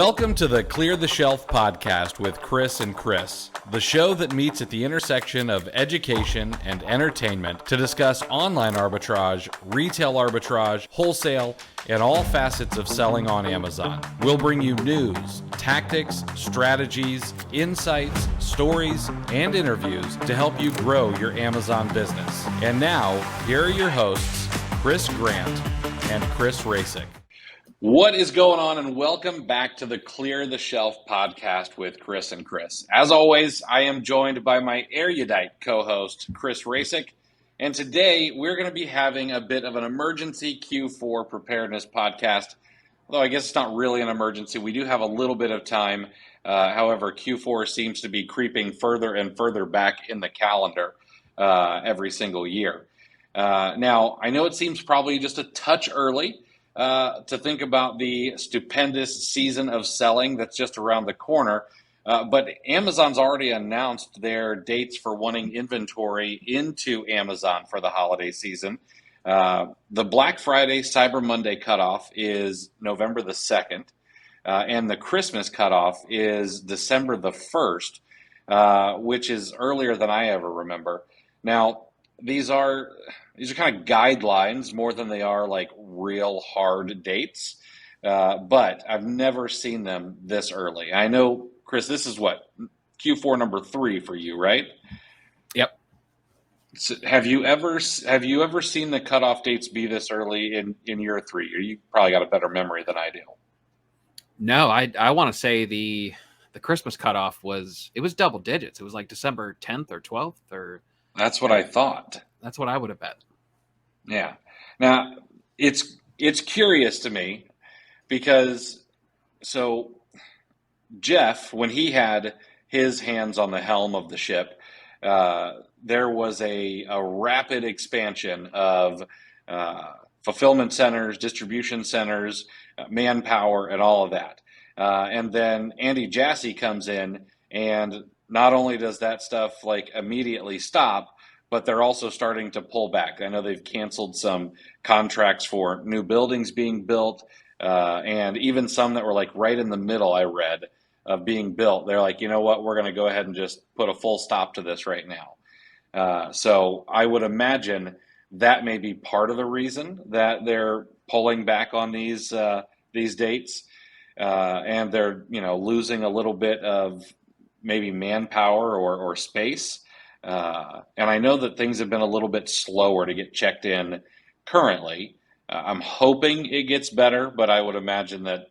Welcome to the Clear the Shelf podcast with Chris and Chris, the show that meets at the intersection of education and entertainment to discuss online arbitrage, retail arbitrage, wholesale, and all facets of selling on Amazon. We'll bring you news, tactics, strategies, insights, stories, and interviews to help you grow your Amazon business. And now, here are your hosts, Chris Grant and Chris Rasick. What is going on, and welcome back to the Clear the Shelf podcast with Chris and Chris. As always, I am joined by my erudite co-host, Chris Rasick, and today we're going to be having a bit of an emergency Q4 preparedness podcast, although I guess it's not really an emergency. We do have a little bit of time. However, Q4 seems to be creeping further and further back in the calendar every single year. Now, I know it seems probably just a touch early to think about the stupendous season of selling that's just around the corner. But Amazon's already announced their dates for wanting inventory into Amazon for the holiday season. The Black Friday, Cyber Monday cutoff is November the 2nd, and the Christmas cutoff is December the 1st, which is earlier than I ever remember. Now, these are kind of guidelines more than they are like real hard dates, but I've never seen them this early. I know, Chris, this is what, Q4 number 3 for you, right? Yep. So have you ever seen the cutoff dates be this early in year 3? You probably got a better memory than I do. No, I want to say the Christmas cutoff was double digits. It was like December 10th or 12th or. That's what I thought. That's what I would have bet. Yeah. Now, it's curious to me because, so Jeff, when he had his hands on the helm of the ship, there was a rapid expansion of fulfillment centers, distribution centers, manpower, and all of that. And then Andy Jassy comes in, and not only does that stuff like immediately stop, but they're also starting to pull back. I know they've canceled some contracts for new buildings being built, and even some that were like right in the middle, I read, of being built. They're like, you know what, we're going to go ahead and just put a full stop to this right now. So I would imagine that may be part of the reason that they're pulling back on these dates, and they're losing a little bit of maybe manpower or space. And I know that things have been a little bit slower to get checked in currently. I'm hoping it gets better, but I would imagine that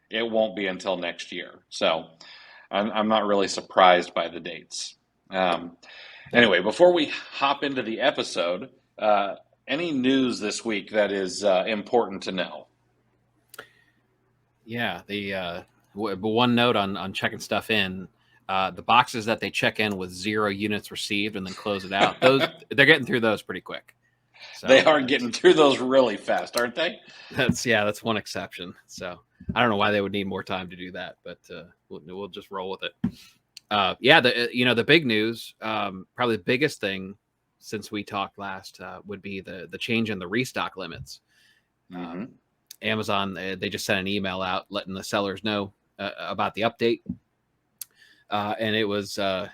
it won't be until next year. So I'm not really surprised by the dates. Anyway, before we hop into the episode, any news this week that is important to know? Yeah, the one note on checking stuff in. The boxes that they check in with 0 units received and then close it out, they're getting through those pretty quick. So they are getting through those really fast, aren't they? That's one exception. So I don't know why they would need more time to do that, but we'll just roll with it. The big news, probably the biggest thing since we talked last would be the change in the restock limits. Mm-hmm. Amazon, they just sent an email out letting the sellers know about the update. And it was as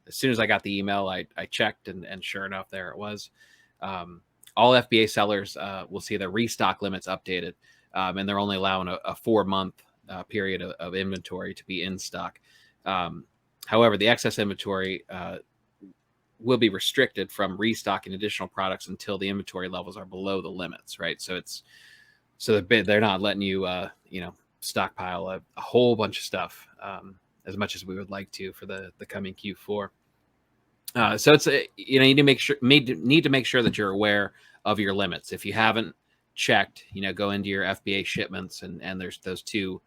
soon as I got the email, I checked, and sure enough, there it was. All FBA sellers will see their restock limits updated, and they're only allowing a 4-month period of inventory to be in stock. However, the excess inventory will be restricted from restocking additional products until the inventory levels are below the limits, right? So they're not letting you stockpile a whole bunch of stuff. As much as we would like to for the coming Q4. So it's you need to make sure that you're aware of your limits. If you haven't checked, go into your FBA shipments and there's those two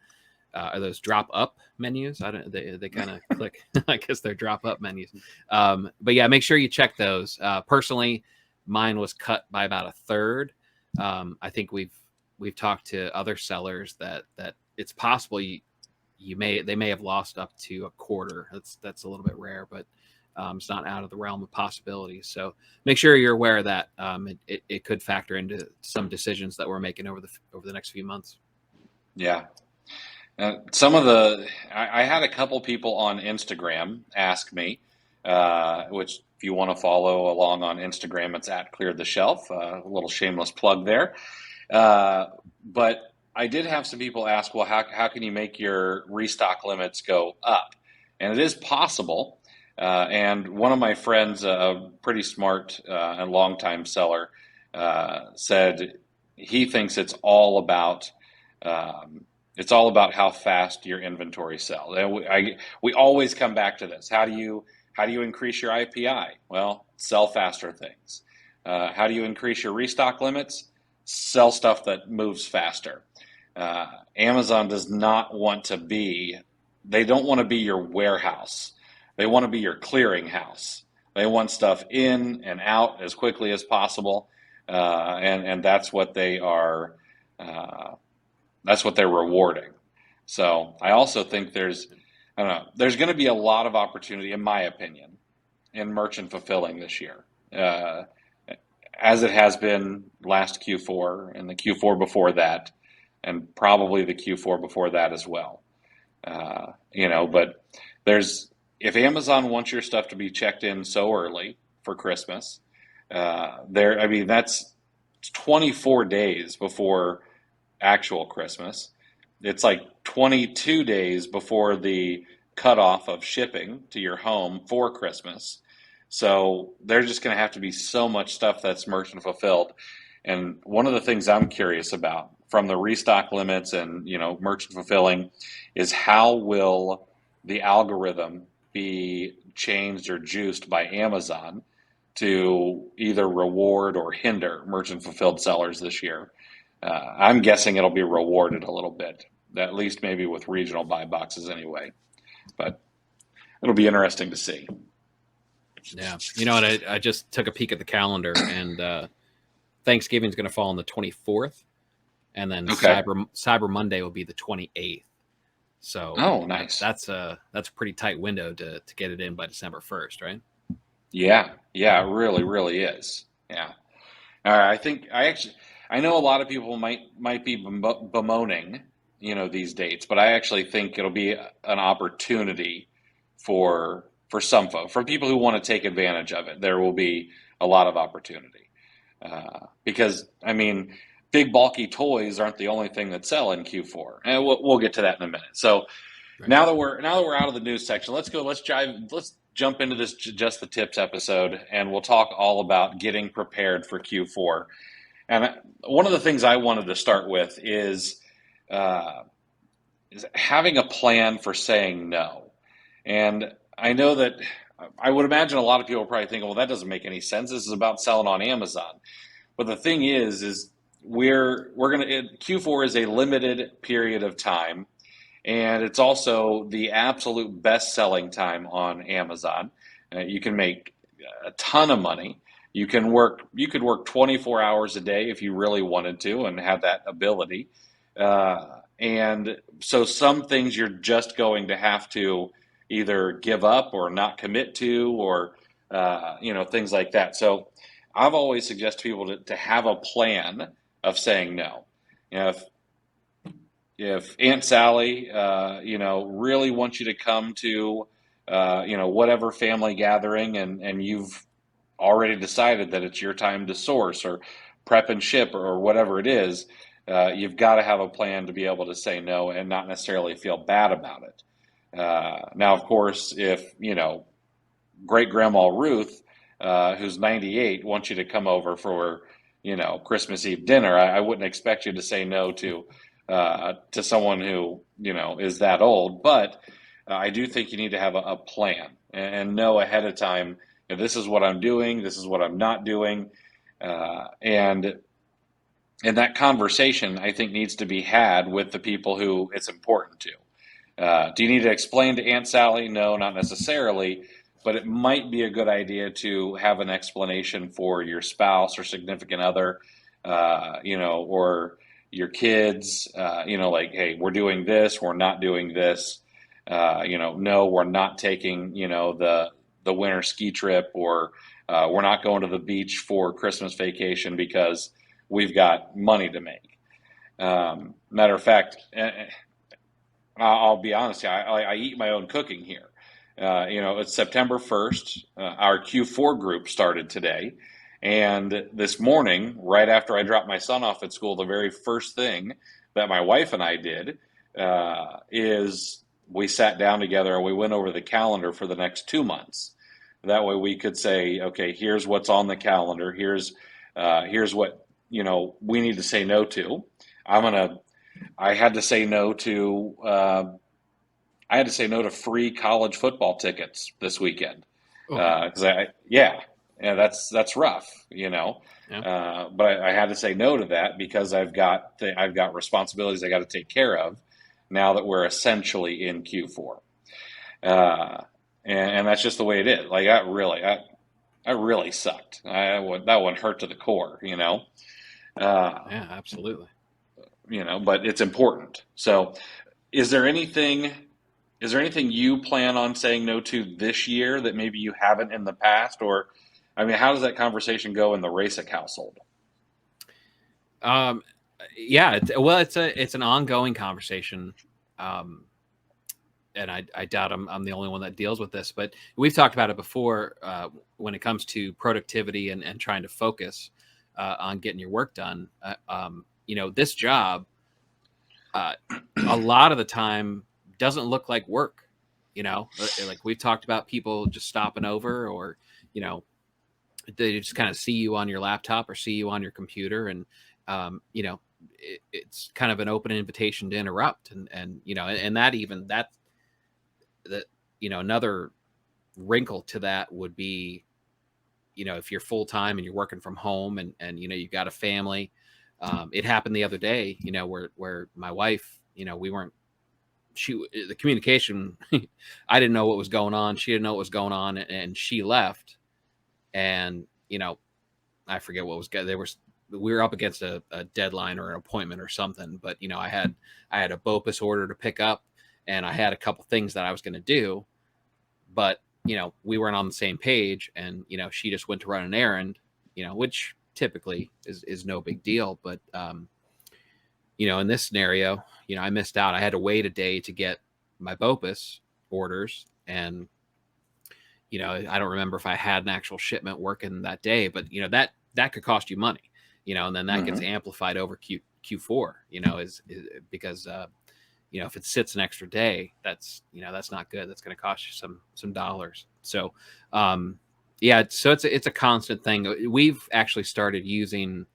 are those drop up menus. They kind of click. I guess they're drop up menus. But yeah, make sure you check those. Personally, mine was cut by about 1/3. I think we've talked to other sellers that it's possible they may have lost up to 1/4. That's a little bit rare, but it's not out of the realm of possibilities. So make sure you're aware of that. It could factor into some decisions that we're making over the next few months. Yeah. Some of the I had a couple people on Instagram ask me, which if you want to follow along on Instagram, it's at Clear the Shelf. A little shameless plug there. Uh, but I did have some people ask, well, how can you make your restock limits go up? And it is possible. And one of my friends, a pretty smart and longtime seller, said he thinks it's all about how fast your inventory sells. And we always come back to this. How do you increase your IPI? Well, sell faster things. How do you increase your restock limits? Sell stuff that moves faster. Amazon does not want to be, they don't want to be your warehouse. They want to be your clearinghouse. They want stuff in and out as quickly as possible. And that's what they are, that's what they're rewarding. So I also think I don't know, there's going to be a lot of opportunity, in my opinion, in merchant fulfilling this year. As it has been last Q4 and the Q4 before that, and probably the Q4 before that as well. But if Amazon wants your stuff to be checked in so early for Christmas, that's 24 days before actual Christmas. It's like 22 days before the cutoff of shipping to your home for Christmas. So there's just going to have to be so much stuff that's merchant fulfilled. And one of the things I'm curious about from the restock limits and, merchant fulfilling is how will the algorithm be changed or juiced by Amazon to either reward or hinder merchant fulfilled sellers this year. I'm guessing it'll be rewarded a little bit, at least maybe with regional buy boxes anyway. But it'll be interesting to see. Yeah. You know what? I just took a peek at the calendar, and Thanksgiving's going to fall on the 24th, and then Cyber Monday will be the 28th. So nice. That's a pretty tight window to get it in by December 1st, right? Yeah, it really, really is. Yeah. All right. I know a lot of people might be bemoaning, these dates, but I actually think it'll be an opportunity for some folks, for people who want to take advantage of it. There will be a lot of opportunity because big bulky toys aren't the only thing that sell in Q4, and we'll get to that in a minute. So right. Now that we're out of the news section, let's jump into this Just the Tips episode, and we'll talk all about getting prepared for Q4. And one of the things I wanted to start with is having a plan for saying no. And I know that I would imagine a lot of people are probably thinking, well, that doesn't make any sense. This is about selling on Amazon. But the thing is Q4 is a limited period of time. And it's also the absolute best selling time on Amazon. You can make a ton of money. You could work 24 hours a day if you really wanted to and have that ability. And so some things you're just going to have to either give up or not commit to, or things like that. So I've always suggested people to have a plan of saying no. If Aunt Sally, really wants you to come to, whatever family gathering, and you've already decided that it's your time to source or prep and ship or whatever it is, you've got to have a plan to be able to say no and not necessarily feel bad about it. Now, of course, if, great grandma Ruth, who's 98, wants you to come over for, Christmas Eve dinner, I wouldn't expect you to say no to someone who, is that old. But I do think you need to have a plan and know ahead of time, this is what I'm doing, this is what I'm not doing. And that conversation, I think, needs to be had with the people who it's important to. Do you need to explain to Aunt Sally? No, not necessarily. But it might be a good idea to have an explanation for your spouse or significant other, or your kids, like, hey, we're doing this, we're not doing this. No, we're not taking, the winter ski trip, or we're not going to the beach for Christmas vacation because we've got money to make. Matter of fact, I'll be honest, I eat my own cooking here. It's September 1st. Our Q4 group started today. And this morning, right after I dropped my son off at school, the very first thing that my wife and I did is we sat down together and we went over the calendar for the next 2 months. That way we could say, okay, here's what's on the calendar. Here's what, we need to say no to. I had to say no to free college football tickets this weekend because that's rough, Yeah. But I had to say no to that because I've got responsibilities I got to take care of now that we're essentially in Q4, and that's just the way it is. Like that really sucked. That one hurt to the core, Yeah, absolutely. But it's important. So, is there anything you plan on saying no to this year that maybe you haven't in the past? Or, I mean, how does that conversation go in the Rasic household? Yeah, it's an ongoing conversation. And I doubt I'm the only one that deals with this, but we've talked about it before when it comes to productivity and trying to focus on getting your work done. This job, a lot of the time doesn't look like work, like we've talked about people just stopping over or, they just kind of see you on your laptop or see you on your computer. And, it's kind of an open invitation to interrupt. And another wrinkle to that would be, if you're full time and you're working from home and you've got a family. It happened the other day, where my wife, the communication, I didn't know what was going on. She didn't know what was going on, and she left. And, I forget what was good. We were up against a deadline or an appointment or something, but, I had a BOPUS order to pick up and I had a couple things that I was going to do, but, we weren't on the same page, and, she just went to run an errand, which typically is no big deal. But, in this scenario, I missed out. I had to wait a day to get my BOPUS orders. And, I don't remember if I had an actual shipment working that day, but, that could cost you money, and then that gets amplified over Q4, is because, if it sits an extra day, that's not good. That's going to cost you some dollars. So, so it's a constant thing. We've actually started using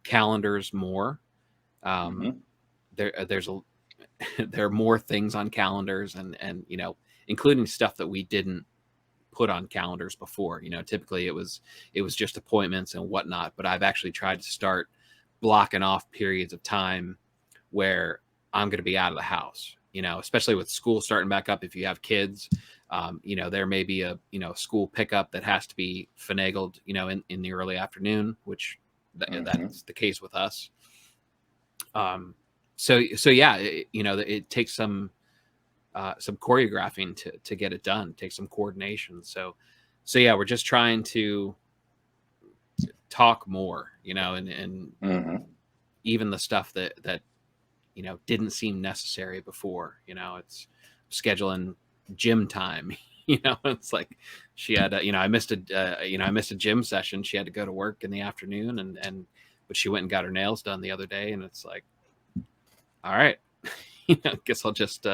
calendars more. There are more things on calendars, and including stuff that we didn't put on calendars before. Typically it was just appointments and whatnot, but I've actually tried to start blocking off periods of time where I'm going to be out of the house, especially with school starting back up. If you have kids, there may be a, school pickup that has to be finagled, in the early afternoon, which that's the case with us. So yeah, it takes some choreographing to get it done. It takes some coordination. So yeah, we're just trying to talk more, and even the stuff that didn't seem necessary before. It's scheduling gym time. It's like she had I missed a gym session. She had to go to work in the afternoon, but she went and got her nails done the other day, and it's like, all right, guess I'll just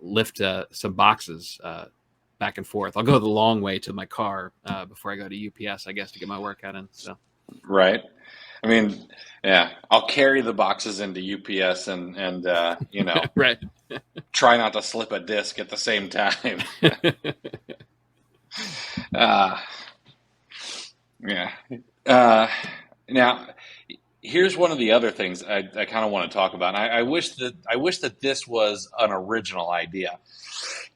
lift some boxes back and forth. I'll go the long way to my car before I go to UPS, I guess, to get my workout in. So right. I mean, yeah, I'll carry the boxes into UPS and right. Try not to slip a disc at the same time. Yeah. Now, here's one of the other things I kind of want to talk about. And I wish that this was an original idea.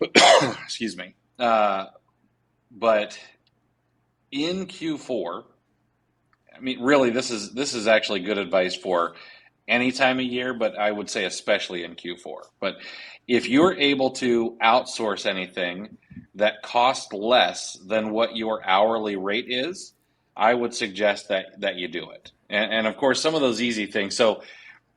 Excuse me. But in Q4, I mean, really, this is actually good advice for any time of year, but I would say especially in Q4. But if you're able to outsource anything that costs less than what your hourly rate is, I would suggest that you do it. And of course, some of those easy things. So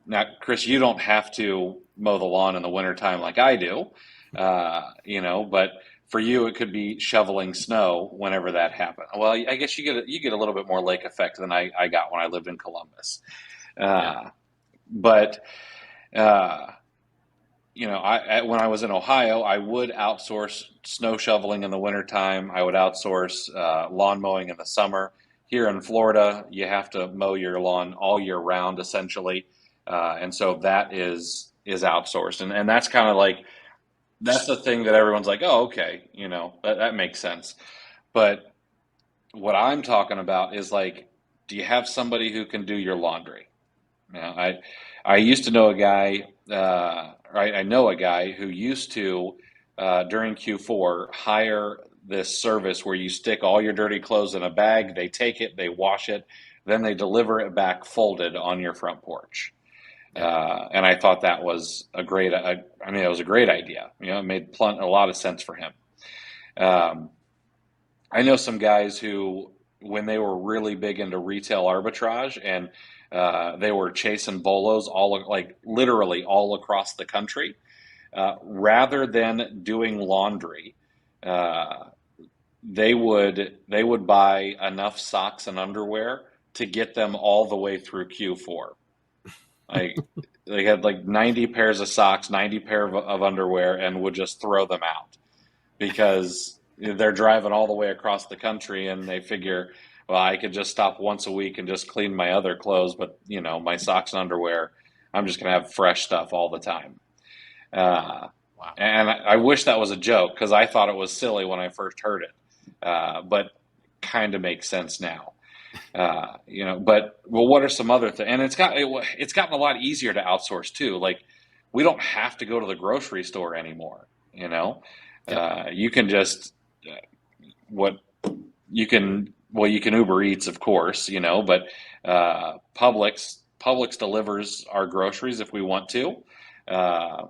Now, Chris, you don't have to mow the lawn in the wintertime like I do, but for you, it could be shoveling snow whenever that happens. Well, I guess you get a little bit more lake effect than I got when I lived in Columbus. Yeah. Uh, but uh, when I was in Ohio, I would outsource snow shoveling in the wintertime. I would outsource lawn mowing in the summer. Here in Florida, you have to mow your lawn all year round, essentially, and so that is outsourced, and that's kind of like that's the thing that everyone's like, oh, okay, that makes sense. But what I'm talking about is like, do you have somebody who can do your laundry? I used to know a guy, I know a guy who used to, during Q4, hire this service where you stick all your dirty clothes in a bag, they take it, they wash it, then they deliver it back folded on your front porch. Yeah. And I thought that was it was a great idea. It made a lot of sense for him. Um, I know some guys who, when they were really big into retail arbitrage and they were chasing bolos like literally all across the country, rather than doing laundry, uh, they would buy enough socks and underwear to get them all the way through Q4. Like they had like 90 pairs of socks, 90 pair of underwear, and would just throw them out because they're driving all the way across the country and they figure, well, I could just stop once a week and just clean my other clothes, but my socks and underwear, I'm just gonna have fresh stuff all the time. Uh, Wow. and I wish that was a joke because I thought it was silly when I first heard it, but kind of makes sense now. But well, what are some other things? And it's gotten a lot easier to outsource too. Like we don't have to go to the grocery store anymore. Yep. You can just what you can Uber Eats, of course, but Publix delivers our groceries if we want to. Uh,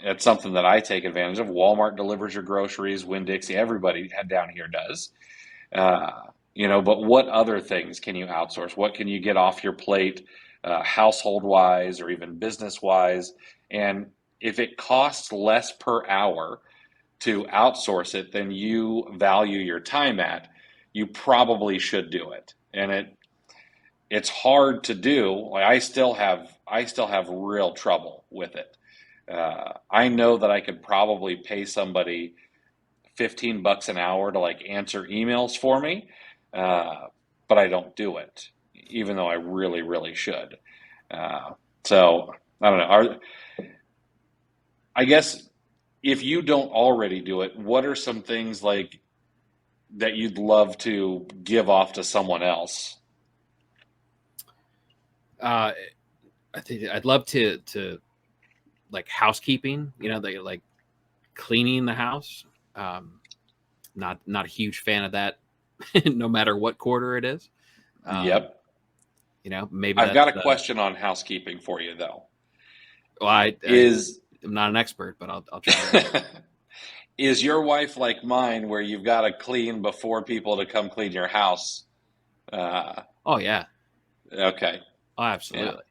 it's something that I take advantage of. Walmart delivers your groceries. Winn-Dixie, everybody down here does. But what other things can you outsource? What can you get off your plate, household wise or even business wise? And if it costs less per hour to outsource it than you value your time at, you probably should do it. And it's hard to do. Like I still have real trouble with it. I know that I could probably pay somebody $15 an hour to like answer emails for me, uh, but I don't do it, even though I really, really should. Uh, so I don't know. I guess if you don't already do it, what are some things like that you'd love to give off to someone else? I think I'd love to like housekeeping. They like cleaning the house. Not a huge fan of that, no matter what quarter it is. Um, Yep. Maybe I've that's got a question on housekeeping for you though. well, I'm Is not an expert, but I'll try to. is your wife like mine where you've got to clean before people to come clean your house? Uh, Oh yeah. okay. Oh, Yeah. absolutely.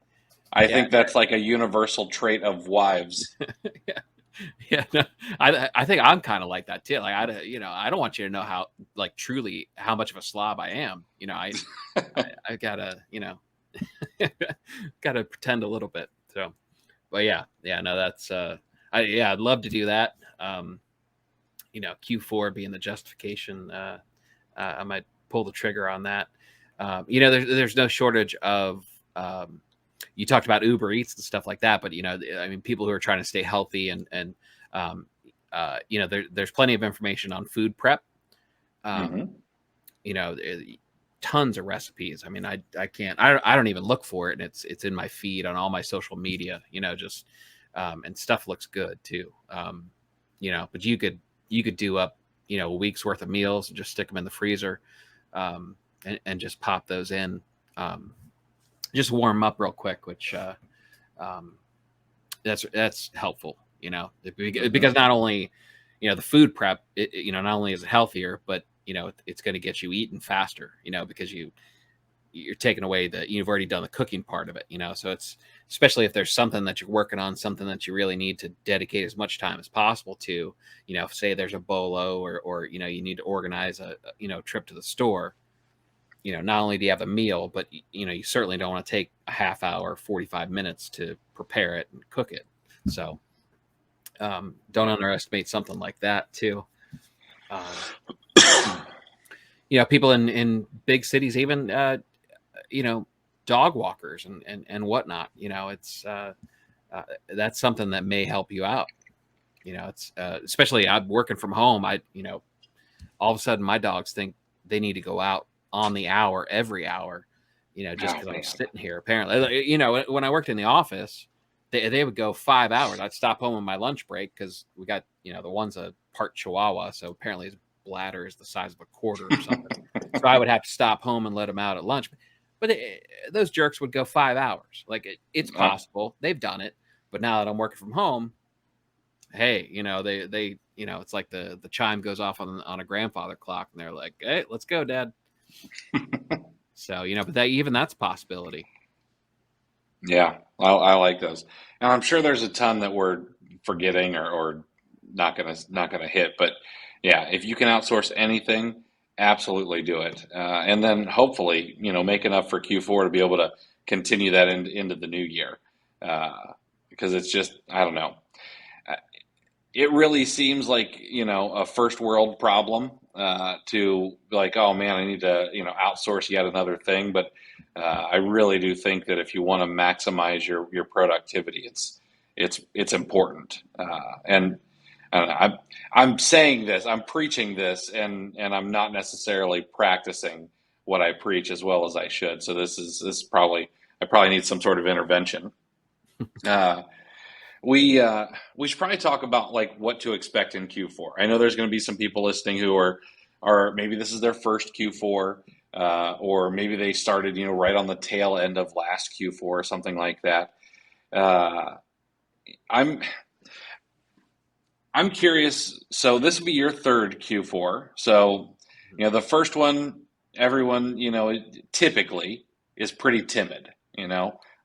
I Yeah. think that's like a universal trait of wives. Yeah. Yeah. No, I think I'm kind of like that too. Like I don't want you to know how like truly how much of a slob I am. I gotta gotta pretend a little bit. So, but yeah, no, that's I'd love to do that. Q4 being the justification, I might pull the trigger on that. There's no shortage of you talked about Uber Eats and stuff like that, but I mean, people who are trying to stay healthy and um, there's plenty of information on food prep. Um, Hmm. Tons of recipes. I mean, I don't even look for it, and it's in my feed on all my social media. Just and stuff looks good too. But you could do up a week's worth of meals and just stick them in the freezer, and just pop those in. Just warm them up real quick, which um, that's helpful. Because Hmm. not only the food prep, not only is it healthier, but it's going to get you eating faster. Because you're taking away you've already done the cooking part of it, so it's, especially if there's something that you're working on, something that you really need to dedicate as much time as possible to, say there's a bolo or you need to organize a trip to the store. Not only do you have a meal, but you certainly don't want to take a half hour, 45 minutes to prepare it and cook it. So don't underestimate something like that too. People in big cities, even dog walkers and whatnot. It's that's something that may help you out. It's especially I'm working from home. All of a sudden my dogs think they need to go out on the hour, every hour, just because I'm sitting here. Apparently, when I worked in the office, they would go 5 hours. I'd stop home on my lunch break because we got, the one's a part Chihuahua, so apparently his bladder is the size of a quarter or something. So I would have to stop home and let him out at lunch. But those jerks would go 5 hours. Like it's possible. They've done it. But now that I'm working from home, hey, they it's like the chime goes off on a grandfather clock, and they're like, hey, let's go, Dad. So, but that's a possibility. Yeah, I like those. And I'm sure there's a ton that we're forgetting or not gonna hit. But yeah, if you can outsource anything, absolutely do it. And then hopefully, make enough for Q4 to be able to continue that into the new year. Because it's just, I don't know. It really seems like, a first world problem to be like, oh man, I need to, outsource yet another thing. But I really do think that if you want to maximize your productivity, it's important. And I don't know, I'm saying this, I'm preaching this, and I'm not necessarily practicing what I preach as well as I should. So this probably, I probably need some sort of intervention. We should probably talk about like what to expect in Q4. I know there's going to be some people listening who are maybe this is their first Q4, or maybe they started right on the tail end of last Q4 or something like that. I'm curious. So this will be your third Q4. So the first one, everyone typically is pretty timid.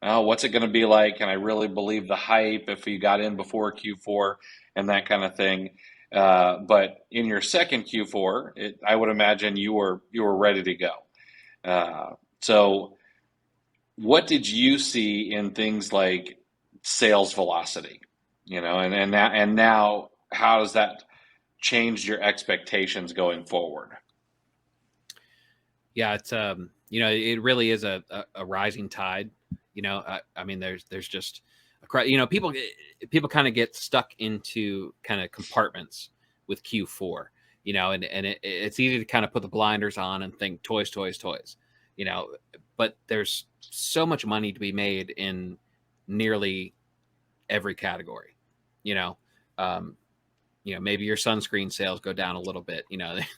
Oh, what's it going to be like? Can I really believe the hype if you got in before Q4 and that kind of thing? But in your second Q4, I would imagine you were ready to go. So what did you see in things like sales velocity? And now how does that change your expectations going forward? Yeah, it's it really is a rising tide. I mean, there's just people kind of get stuck into kind of compartments with Q4, and it's easy to kind of put the blinders on and think toys, but there's so much money to be made in nearly every category. Maybe your sunscreen sales go down a little bit.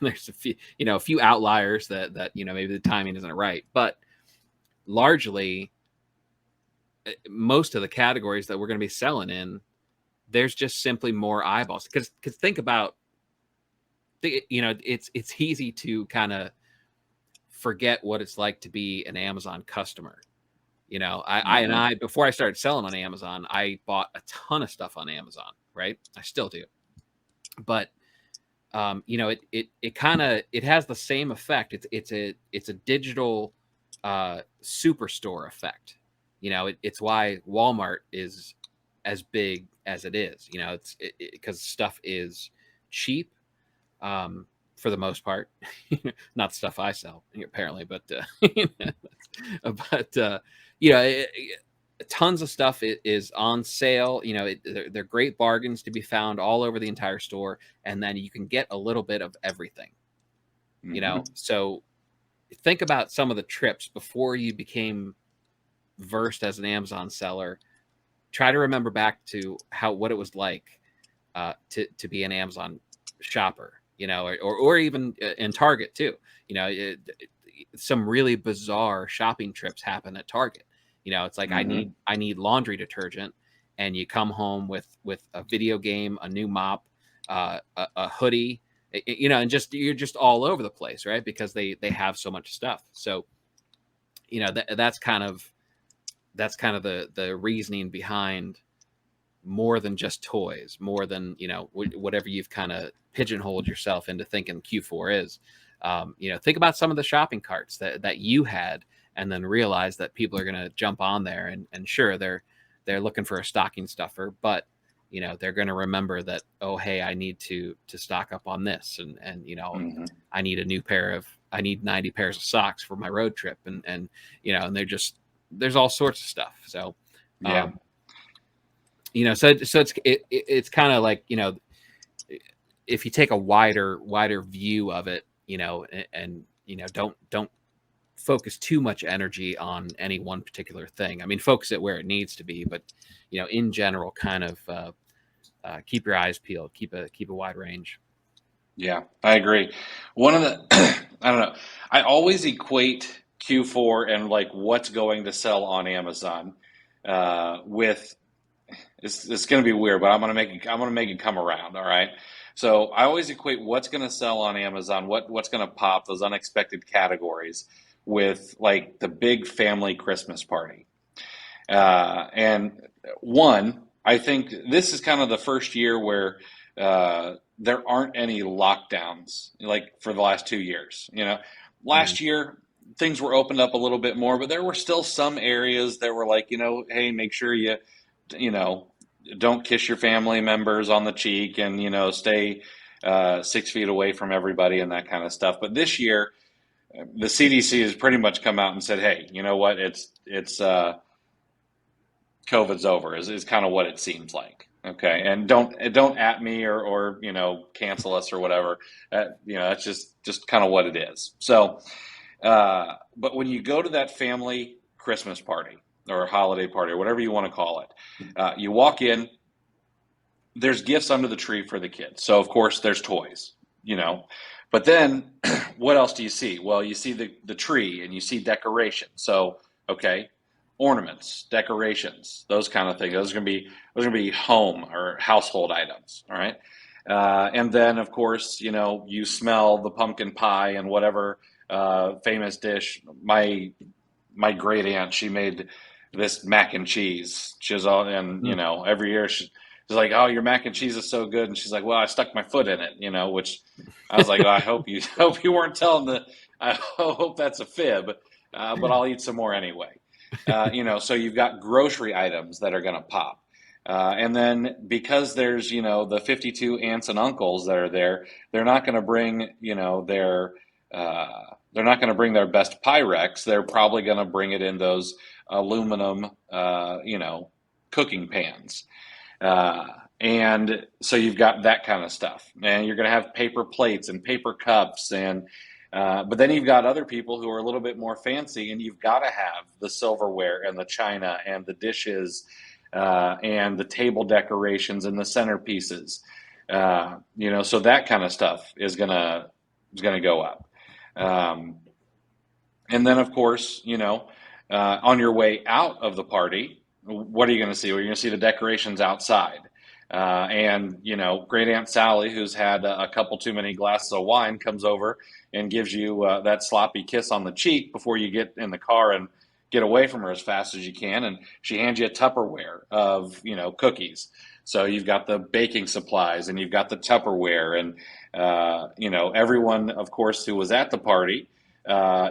There's a few outliers that maybe the timing isn't right, but largely most of the categories that we're going to be selling in, there's just simply more eyeballs. Because think about, it's easy to kind of forget what it's like to be an Amazon customer. I before I started selling on Amazon, I bought a ton of stuff on Amazon, right? I still do, but it has the same effect. It's a digital superstore effect. It's why Walmart is as big as it is. It's because stuff is cheap for the most part. Not stuff I sell apparently, but tons of stuff is on sale. They're great bargains to be found all over the entire store, and then you can get a little bit of everything. So think about some of the trips before you became versed as an Amazon seller. Try to remember back to what it was like to be an Amazon shopper, or even in Target too. Some really bizarre shopping trips happen at Target. It's like I need laundry detergent, and you come home with a video game, a new mop, a hoodie, and you're just all over the place, right? Because they have so much stuff. So that's kind of the reasoning behind more than just toys, more than whatever you've kind of pigeonholed yourself into thinking Q4 is. Think about some of the shopping carts that you had, and then realize that people are going to jump on there, and sure, they're looking for a stocking stuffer, but they're going to remember that, oh, hey, I need to stock up on this, and Mm-hmm. I need 90 pairs of socks for my road trip, and and there's all sorts of stuff. So Yeah. so it's kind of like, if you take a wider view of it, and don't focus too much energy on any one particular thing. I mean, focus it where it needs to be, but in general, kind of keep your eyes peeled, keep a wide range. Yeah, I agree. One of the, I don't know, I always equate Q4 and like what's going to sell on Amazon with, it's going to be weird, but I'm going to make it come around. All right. So I always equate what's going to sell on Amazon, what's going to pop, those unexpected categories, with like the big family Christmas party. And one, I think this is kind of the first year where there aren't any lockdowns like for the last 2 years. Mm-hmm. Last year things were opened up a little bit more, but there were still some areas that were like, hey, make sure you know, don't kiss your family members on the cheek, and stay 6 feet away from everybody and that kind of stuff. But this year, the CDC has pretty much come out and said, hey, you know what? It's COVID's over is kind of what it seems like. Okay, and don't at me or cancel us or whatever. That's just kind of what it is. So, but when you go to that family Christmas party or holiday party or whatever you want to call it, you walk in. There's gifts under the tree for the kids. So of course there's toys. But then what else do you see? Well, you see the tree and you see decoration. So okay, ornaments, decorations, those kind of things. Those are gonna be home or household items. All right. And then of course, you smell the pumpkin pie and whatever famous dish. My great aunt, she made this mac and cheese. She was all, and every year she's like, "Oh, your mac and cheese is so good," and she's like, "Well, I stuck my foot in it," which I was like, oh, "I hope you hope you weren't telling the. I hope that's a fib, but I'll eat some more anyway." So you've got grocery items that are going to pop. And then because there's, the 52 aunts and uncles that are there, they're not going to bring, they're not going to bring their best Pyrex. They're probably going to bring it in those aluminum, cooking pans. And so you've got that kind of stuff, and you're going to have paper plates and paper cups, and but then you've got other people who are a little bit more fancy, and you've got to have the silverware and the china and the dishes, and the table decorations and the centerpieces. So that kind of stuff is gonna go up. And then of course, on your way out of the party, what are you going to see? Well, you're going to see the decorations outside. And great Aunt Sally, who's had a couple too many glasses of wine, comes over and gives you that sloppy kiss on the cheek before you get in the car and get away from her as fast as you can. And she hands you a Tupperware of cookies. So you've got the baking supplies and you've got the Tupperware, and everyone, of course, who was at the party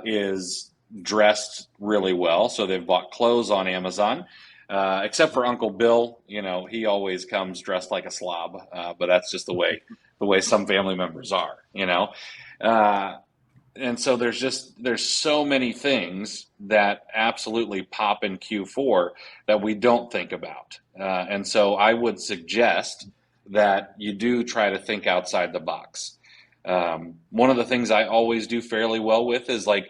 is dressed really well. So they've bought clothes on Amazon. Except for Uncle Bill, he always comes dressed like a slob, but that's just the way some family members are, and so there's so many things that absolutely pop in Q4 that we don't think about, and so I would suggest that you do try to think outside the box. One of the things I always do fairly well with is like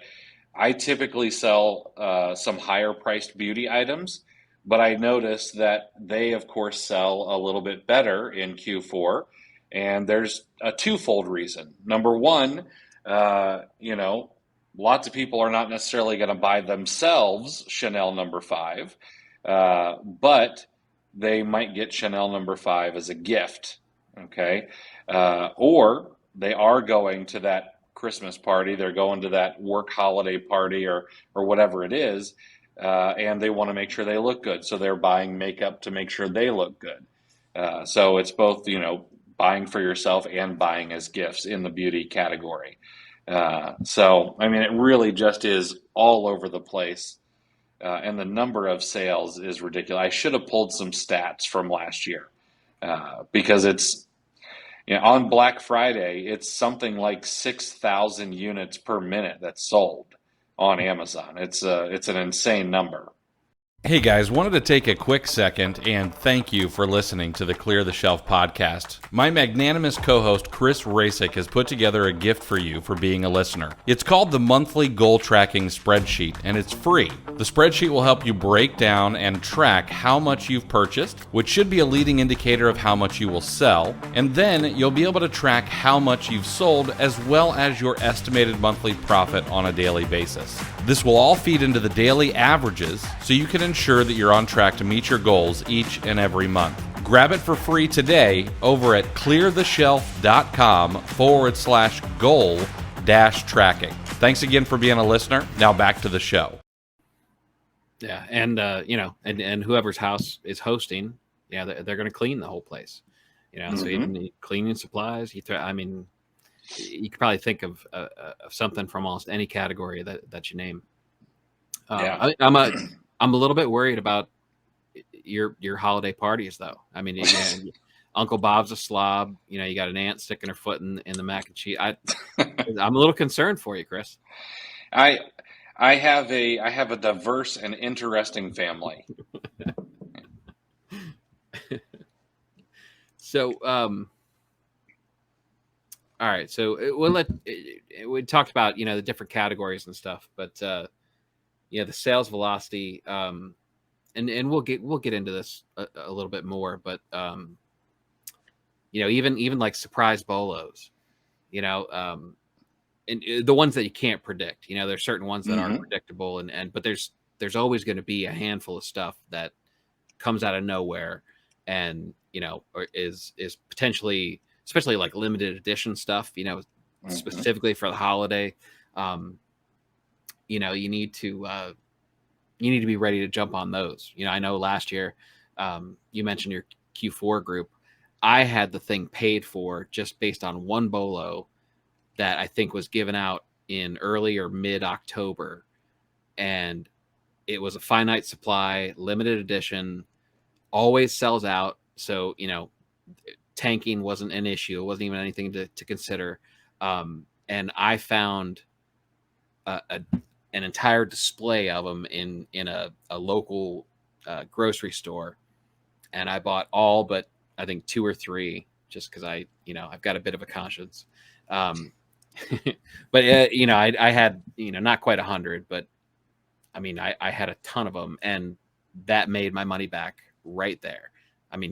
I typically sell some higher priced beauty items. But I noticed that they, of course, sell a little bit better in Q4. And there's a twofold reason. Number one, lots of people are not necessarily going to buy themselves Chanel number 5, but they might get Chanel number 5 as a gift. Okay. Or they are going to that Christmas party. They're going to that work holiday party or whatever it is, and they want to make sure they look good. So they're buying makeup to make sure they look good. So it's both, buying for yourself and buying as gifts in the beauty category. So, I mean, it really just is all over the place. And the number of sales is ridiculous. I should have pulled some stats from last year because it's, on Black Friday, it's something like 6,000 units per minute that's sold on Amazon. It's an insane number. Hey guys, wanted to take a quick second and thank you for listening to the Clear the Shelf podcast. My magnanimous co-host Chris Rasick has put together a gift for you for being a listener. It's called the Monthly Goal Tracking Spreadsheet, and it's free. The spreadsheet will help you break down and track how much you've purchased, which should be a leading indicator of how much you will sell, and then you'll be able to track how much you've sold as well as your estimated monthly profit on a daily basis. This will all feed into the daily averages so you can ensure that you're on track to meet your goals each and every month. Grab it for free today over at cleartheshelf.com/goal-tracking. Thanks again for being a listener. Now back to the show. Yeah. And, and whoever's house is hosting, they're going to clean the whole place, so even the cleaning supplies, you could probably think of something from almost any category that you name. I'm a little bit worried about your holiday parties, though. I mean, Uncle Bob's a slob. You got an aunt sticking her foot in the mac and cheese. I'm a little concerned for you, Chris. I have a diverse and interesting family. So, all right. So we talked about the different categories and stuff, but the sales velocity, and we'll get into this a little bit more, but even like surprise bolos, and the ones that you can't predict. There's certain ones that aren't predictable, but there's always going to be a handful of stuff that comes out of nowhere, and or is potentially, especially like limited edition stuff, specifically for the holiday. You need to be ready to jump on those. I know last year, you mentioned your Q4 group. I had the thing paid for just based on one bolo that I think was given out in early or mid October, and it was a finite supply, limited edition, always sells out. So, tanking wasn't an issue. It wasn't even anything to consider. And I found an entire display of them in a local grocery store, and I bought all but I think 2 or 3 just because I've got a bit of a conscience. But I had not quite 100, but I mean I had a ton of them, and that made my money back right there. I mean,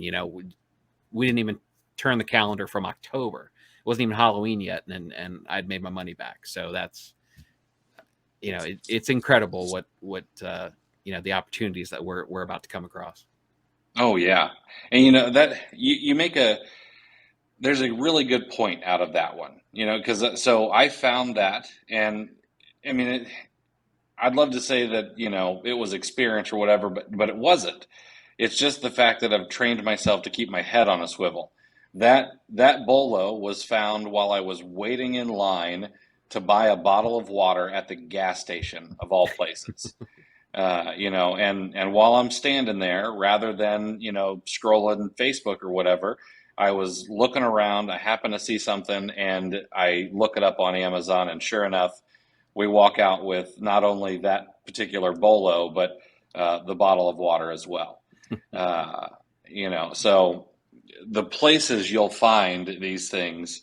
we didn't even turn the calendar from October. It wasn't even Halloween yet, and I'd made my money back. So that's it's incredible what the opportunities that we're about to come across. Oh yeah, and that you make there's a really good point out of that one. Because so I found that, and I mean, I'd love to say that it was experience or whatever, but it wasn't. It's just the fact that I've trained myself to keep my head on a swivel. That bolo was found while I was waiting in line to buy a bottle of water at the gas station of all places. And while I'm standing there, rather than scrolling Facebook or whatever, I was looking around. I happen to see something, and I look it up on Amazon, and sure enough, we walk out with not only that particular bolo, but the bottle of water as well. So the places you'll find these things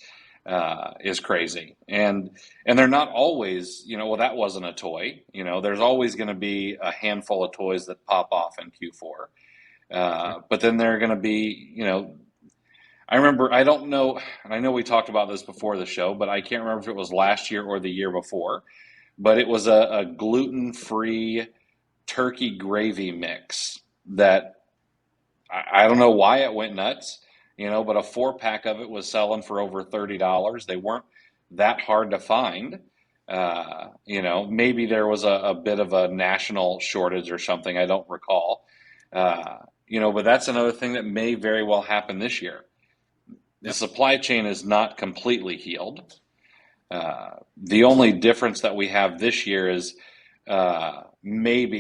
is crazy, and they're not always, well, that wasn't a toy. There's always going to be a handful of toys that pop off in Q4, but then they're going to be, I remember, I don't know, and I know we talked about this before the show, but I can't remember if it was last year or the year before, but it was a gluten-free turkey gravy mix that I don't know why it went nuts, but a 4-pack of it was selling for over $30. They weren't that hard to find. Maybe there was a bit of a national shortage or something. I don't recall. But that's another thing that may very well happen this year. The Yep. supply chain is not completely healed. The only difference that we have this year is we've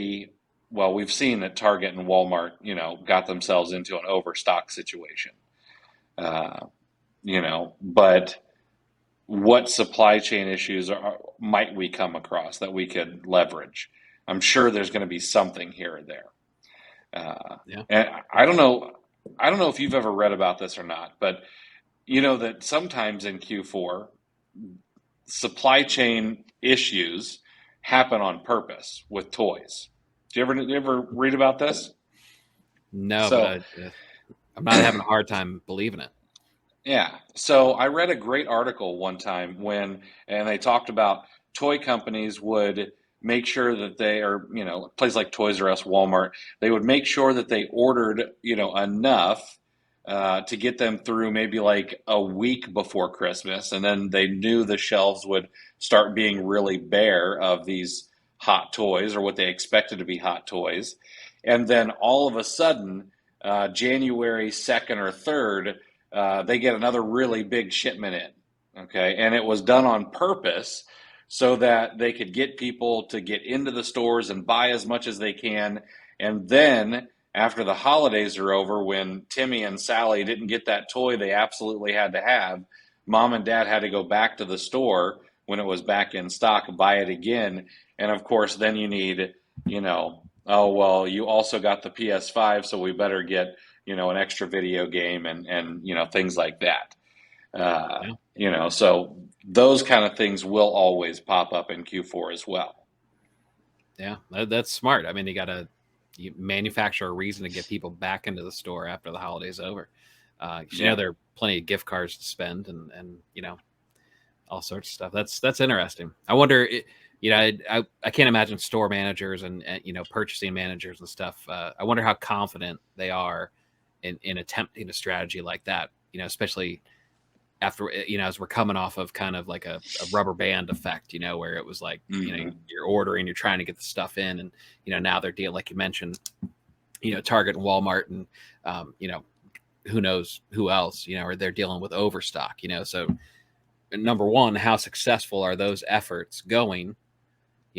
seen that Target and Walmart, got themselves into an overstock situation. But what supply chain issues might we come across that we could leverage? I'm sure there's going to be something here or there. Yeah. And I don't know. I don't know if you've ever read about this or not, but that sometimes in Q4, supply chain issues happen on purpose with toys. Do you ever read about this? No, but So, I'm not having a hard time believing it. yeah. So I read a great article one time and they talked about toy companies would make sure that they are, a place like Toys R Us, Walmart, they would make sure that they ordered, enough to get them through maybe like a week before Christmas. And then they knew the shelves would start being really bare of these hot toys or what they expected to be hot toys. And then all of a sudden, January 2nd or 3rd, they get another really big shipment in. Okay. And it was done on purpose so that they could get people to get into the stores and buy as much as they can. And then after the holidays are over, when Timmy and Sally didn't get that toy they absolutely had to have, mom and dad had to go back to the store when it was back in stock, buy it again. And of course, then you need, oh, well, you also got the PS5, so we better get, an extra video game and things like that. So those kind of things will always pop up in Q4 as well. Yeah, that's smart. I mean, you manufacture a reason to get people back into the store after the holiday's over. Yeah. There are plenty of gift cards to spend and all sorts of stuff. That's interesting. I wonder, I can't imagine store managers and purchasing managers and stuff. I wonder how confident they are in attempting a strategy like that. Especially after as we're coming off of kind of like a rubber band effect, where it was like you're ordering, you're trying to get the stuff in, and now they're dealing, like you mentioned, Target and Walmart and who knows who else, or they're dealing with overstock, so number one, how successful are those efforts going?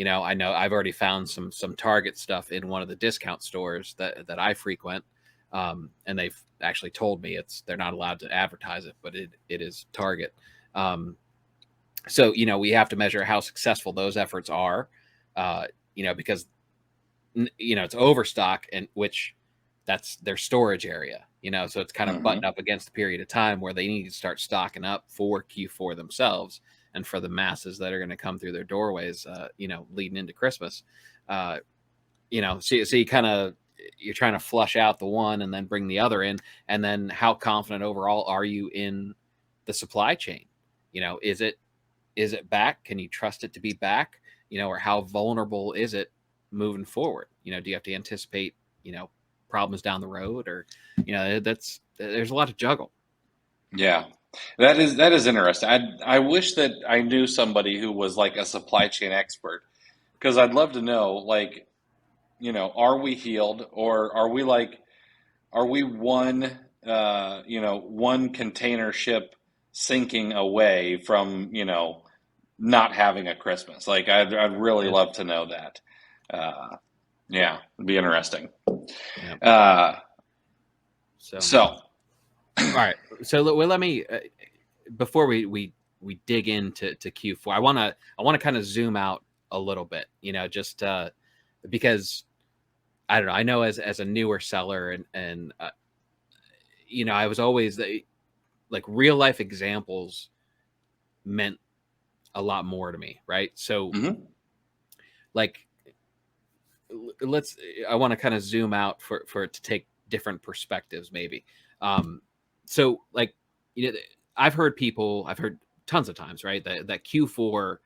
I know I've already found some Target stuff in one of the discount stores that I frequent, and they've actually told me they're not allowed to advertise it, but it is Target. So we have to measure how successful those efforts are, because it's overstock, and which that's their storage area, so it's kind of buttoned up against the period of time where they need to start stocking up for Q4 themselves and for the masses that are going to come through their doorways, leading into Christmas. So you kind of, you're trying to flush out the one and then bring the other in. And then how confident overall are you in the supply chain? Is it back? Can you trust it to be back? Or how vulnerable is it moving forward? Do you have to anticipate, problems down the road, or, there's a lot to juggle. Yeah. That is interesting. I wish that I knew somebody who was like a supply chain expert, because I'd love to know, like, are we healed, or are we one container ship sinking away from, not having a Christmas? Like, I'd really love to know that. Yeah, it'd be interesting. Yeah. So, All right. So let me, before we dig into Q4, I want to kind of zoom out a little bit, just because I don't know. I know as a newer seller and I was always like real life examples meant a lot more to me, right? So like I want to kind of zoom out for it to take different perspectives, maybe. So like, I've heard tons of times, right, that Q4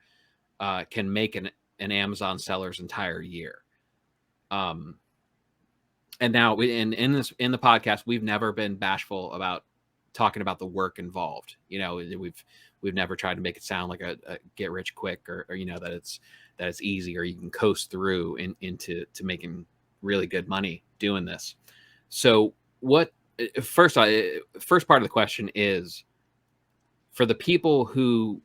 can make an Amazon seller's entire year. And now in the podcast, we've never been bashful about talking about the work involved. We've never tried to make it sound like a get rich quick, or that it's easy, or you can coast through into making really good money doing this. So what first part of the question is, for the people who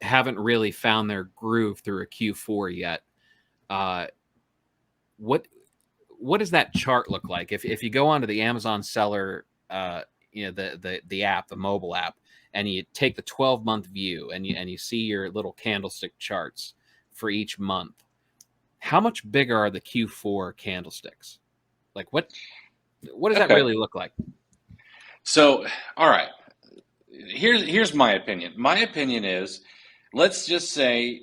haven't really found their groove through a Q4 yet, what does that chart look like? If you go onto the Amazon seller, the app, the mobile app, and you take the 12-month view, and you see your little candlestick charts for each month, how much bigger are the Q4 candlesticks? Like what does that really look like? So, all right. Here's my opinion. My opinion is, let's say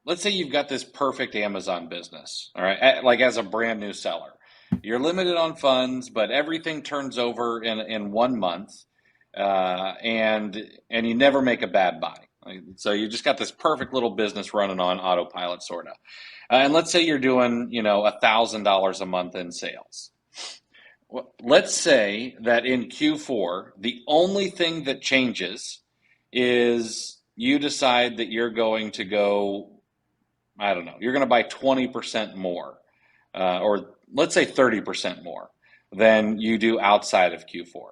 you've got this perfect Amazon business, all right? Like as a brand new seller, you're limited on funds, but everything turns over in 1 month, and you never make a bad buy. So you just got this perfect little business running on autopilot, sort of. And let's say you're doing, $1,000 a month in sales. Well, let's say that in Q4, the only thing that changes is you decide that you're going to go, I don't know, you're going to buy 20% more, or let's say 30% more than you do outside of Q4.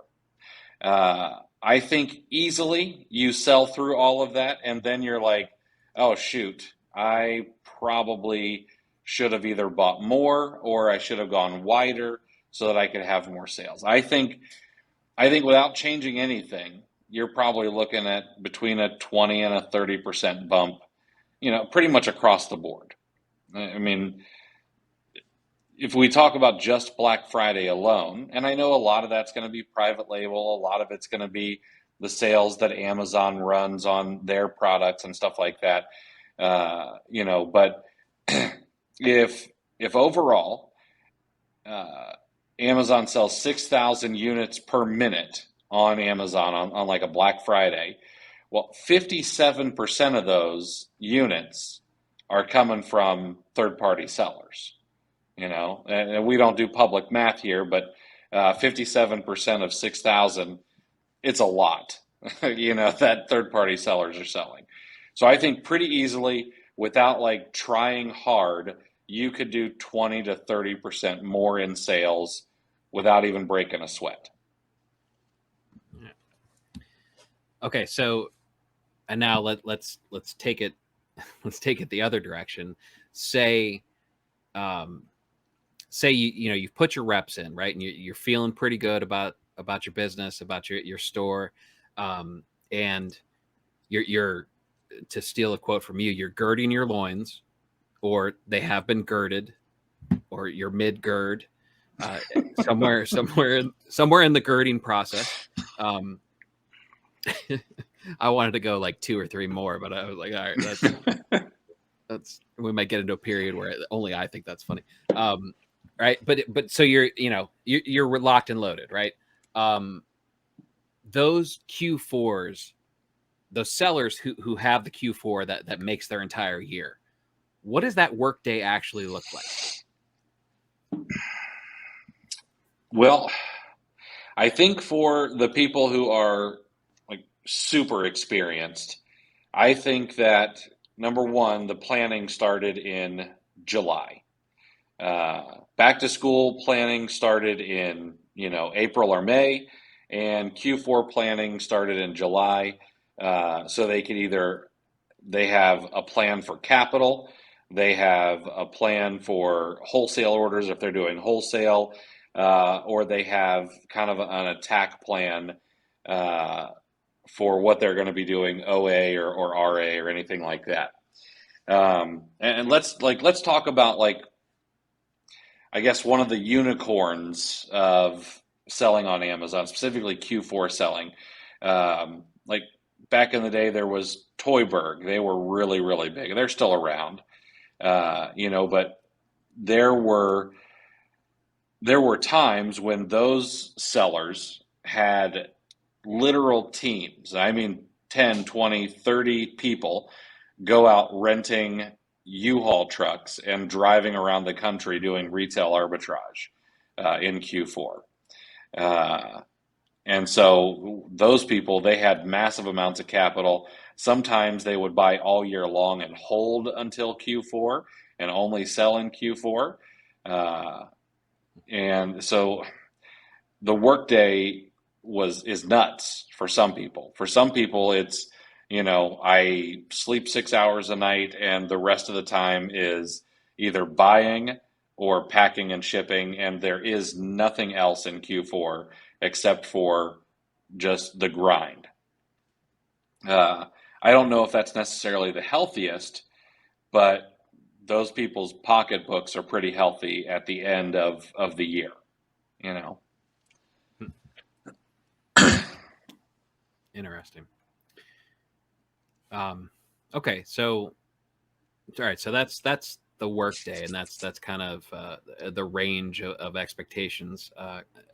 I think easily you sell through all of that, and then you're like, oh, shoot, I probably should have either bought more, or I should have gone wider so that I could have more sales. I think without changing anything, you're probably looking at between a 20 and a 30% bump, pretty much across the board. I mean, if we talk about just Black Friday alone, and I know a lot of that's going to be private label, a lot of it's going to be the sales that Amazon runs on their products and stuff like that, but if overall, Amazon sells 6,000 units per minute on Amazon on like a Black Friday, well, 57% of those units are coming from third-party sellers. And we don't do public math here, but 57% of 6,000, it's a lot, that third-party sellers are selling. So I think pretty easily, without like trying hard, you could do 20 to 30% more in sales without even breaking a sweat. Okay, so, and now let's take it the other direction. Say you've put your reps in, right, and you're feeling pretty good about your business, about your store, and you're, to steal a quote from you, you're girding your loins, or they have been girded, or you're mid-gird, somewhere in the girding process. I wanted to go like 2 or 3 more, but I was like, all right, that's we might get into a period where only I think that's funny. Right. But so you're locked and loaded, right? Those Q4s, those sellers who have the Q4 that makes their entire year, what does that workday actually look like? Well, I think for the people who are like super experienced, I think that number one, the planning started in July. Back to school planning started in, April or May, and Q4 planning started in July. So they have a plan for capital, they have a plan for wholesale orders if they're doing wholesale, or they have kind of an attack plan for what they're going to be doing, OA or RA or anything like that. And let's talk about, like, I guess one of the unicorns of selling on Amazon, specifically Q4 selling. Like back in the day, there was Toyberg. They were really, really big. They're still around, but there were times when those sellers had literal teams. I mean, 10, 20, 30 people go out renting U-Haul trucks and driving around the country doing retail arbitrage in Q4. And so those people, they had massive amounts of capital. Sometimes they would buy all year long and hold until Q4 and only sell in Q4. And so the workday is nuts for some people. For some people, it's, I sleep 6 hours a night and the rest of the time is either buying or packing and shipping, and there is nothing else in Q4 except for just the grind. I don't know if that's necessarily the healthiest, but those people's pocketbooks are pretty healthy at the end of the year, you know. Interesting. Okay, so all right, so that's the work day, and that's kind of the range of expectations,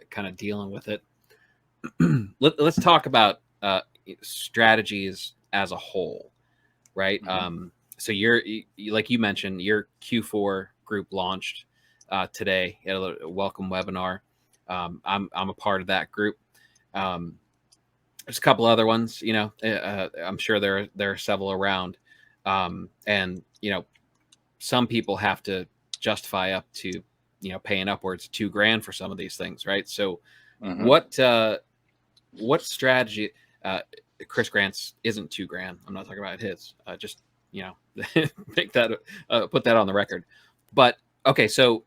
kind of dealing with it. Let's talk about strategies as a whole, right? Mm-hmm. So like you mentioned, your Q4 group launched today at a welcome webinar. I'm a part of that group. There's a couple other ones, I'm sure there are several around, and some people have to justify up to paying upwards of $2,000 for some of these things, right? So Mm-hmm. what strategy? Chris Grant's isn't $2,000. I'm not talking about his. Just make that put that on the record. But okay, so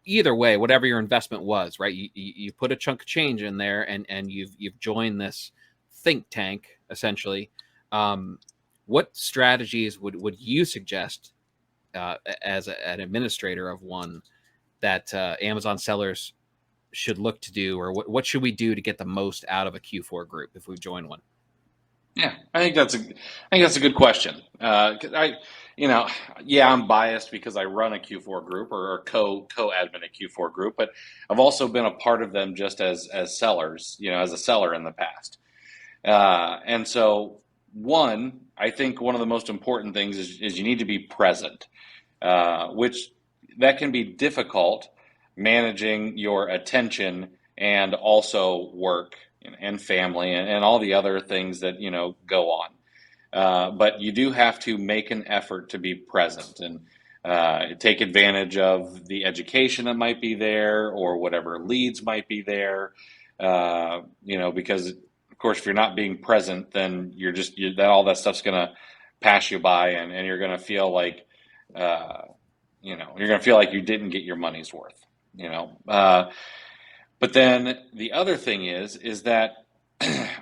either way, whatever your investment was, right? You put a chunk of change in there, and you've joined this think tank essentially. What strategies would you suggest as an administrator of one that Amazon sellers should look to do, or what should we do to get the most out of a Q4 group if we join one? Yeah, I think that's a good question. 'Cause I'm biased because I run a Q4 group or co-admin a Q4 group, but I've also been a part of them just as sellers, as a seller in the past. And so, I think one of the most important things is you need to be present, which that can be difficult managing your attention and also work and family and all the other things that go on. But you do have to make an effort to be present and take advantage of the education that might be there or whatever leads might be there. Because of course, if you're not being present, then that all that stuff's going to pass you by, and you're going to feel like, you didn't get your money's worth. But then the other thing is that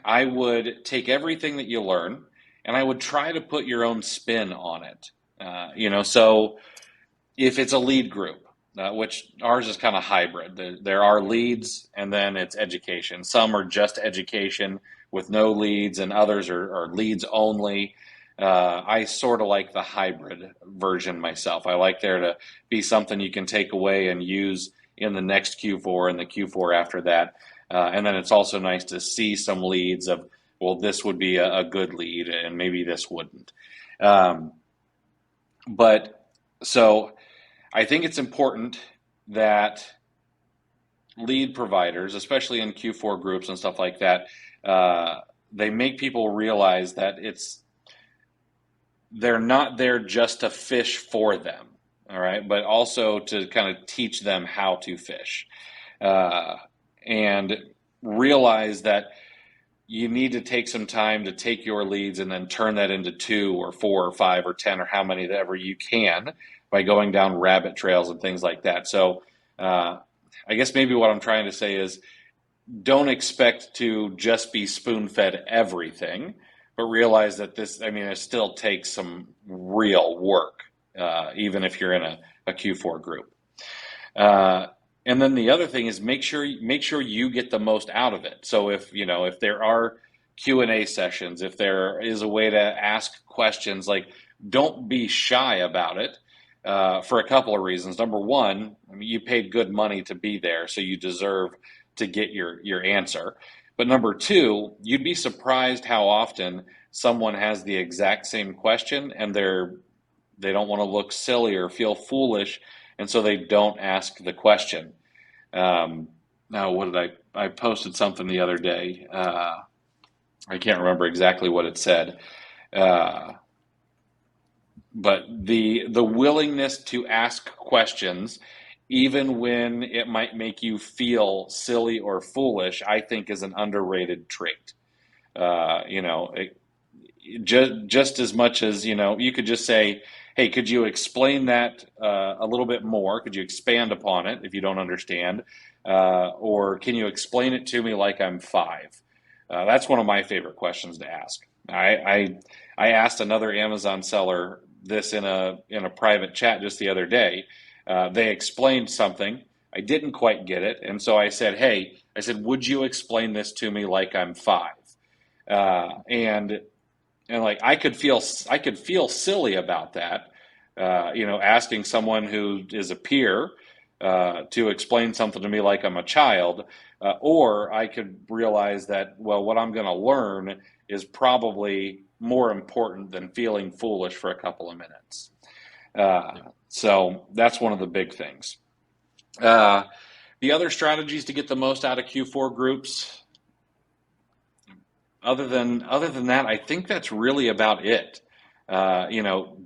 I would take everything that you learn and I would try to put your own spin on it. So if it's a lead group, which ours is kind of hybrid, there are leads and then it's education. Some are just education with no leads, and others are leads only. I sort of like the hybrid version myself. I like there to be something you can take away and use in the next Q4 and the Q4 after that. And then it's also nice to see some leads of, well, this would be a good lead and maybe this wouldn't. But so I think it's important that lead providers, especially in Q4 groups and stuff like that, they make people realize that they're not there just to fish for them, all right, but also to kind of teach them how to fish, and realize that you need to take some time to take your leads and then turn that into 2 or 4 or 5 or 10 or how many ever you can by going down rabbit trails and things like that. So I guess maybe what I'm trying to say is don't expect to just be spoon-fed everything, but realize that it still takes some real work, even if you're in a Q4 group. And then the other thing is make sure you get the most out of it. So if there are Q&A sessions, if there is a way to ask questions, like don't be shy about it, for a couple of reasons. Number one, you paid good money to be there, so you deserve to get your answer. But number two, you'd be surprised how often someone has the exact same question and they don't want to look silly or feel foolish, and so they don't ask the question. Now, what did I I posted something the other day. I can't remember exactly what it said, uh, but the willingness to ask questions, even when it might make you feel silly or foolish, I think is an underrated trait. You know, just as much as, you know, you could just say, hey, could you explain that a little bit more? Could you expand upon it if you don't understand? Or can you explain it to me like I'm five? That's one of my favorite questions to ask. I asked another Amazon seller this in a private chat just the other day. They explained something. I didn't quite get it, and so I said, "Hey, I said, would you explain this to me like I'm five?" And like I could feel silly about that, you know, asking someone who is a peer to explain something to me like I'm a child, or I could realize that, well, what I'm going to learn is probably more important than feeling foolish for a couple of minutes. So that's one of the big things. The other strategies to get the most out of Q4 groups, other than that, I think that's really about it. You know,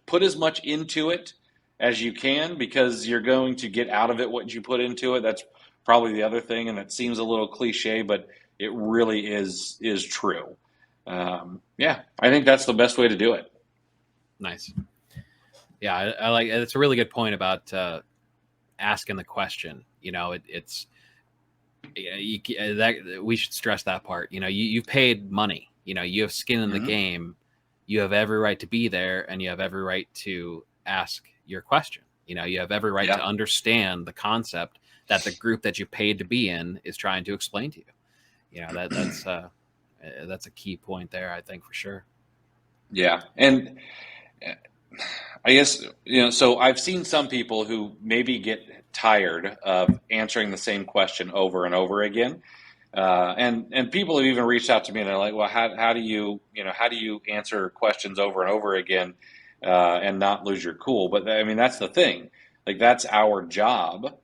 put as much into it as you can, because you're going to get out of it what you put into it. That's probably the other thing, and it seems a little cliche, but it really is true. Yeah, I think that's the best way to do it. Nice. Yeah, I like it's a really good point about asking the question. You know, it's that we should stress that part. You know, you paid money. You know, you have skin in the game. You have every right to be there, and you have every right to ask your question. You know, you have every right to understand the concept that the group that you paid to be in is trying to explain to you. You know, that's a key point there, I think, for sure. Yeah, and I guess, you know, so I've seen some people who maybe get tired of answering the same question over and over again. And people have even reached out to me and they're like, well, how do you, you know, how do you answer questions over and over again and not lose your cool? But I mean, that's the thing. Like, that's our job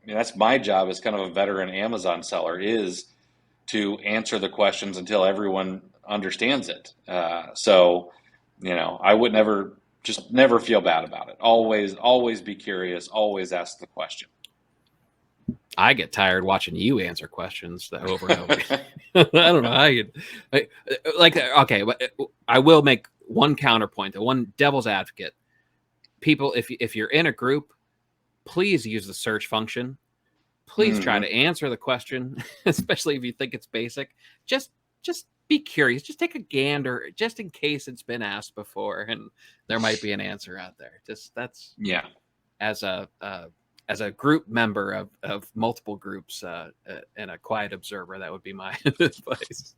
I mean, that's my job as kind of a veteran Amazon seller, is to answer the questions until everyone understands it. So, you know, I would never feel bad about it. Always be curious. Always ask the question. I get tired watching you answer questions over and over. I don't know. Okay, but I will make one counterpoint, the one devil's advocate. People, if you're in a group, please use the search function. Please try to answer the question, especially if you think it's basic. Just be curious. Just take a gander, just in case it's been asked before, and there might be an answer out there. That's as a group member of multiple groups and a quiet observer, that would be my advice.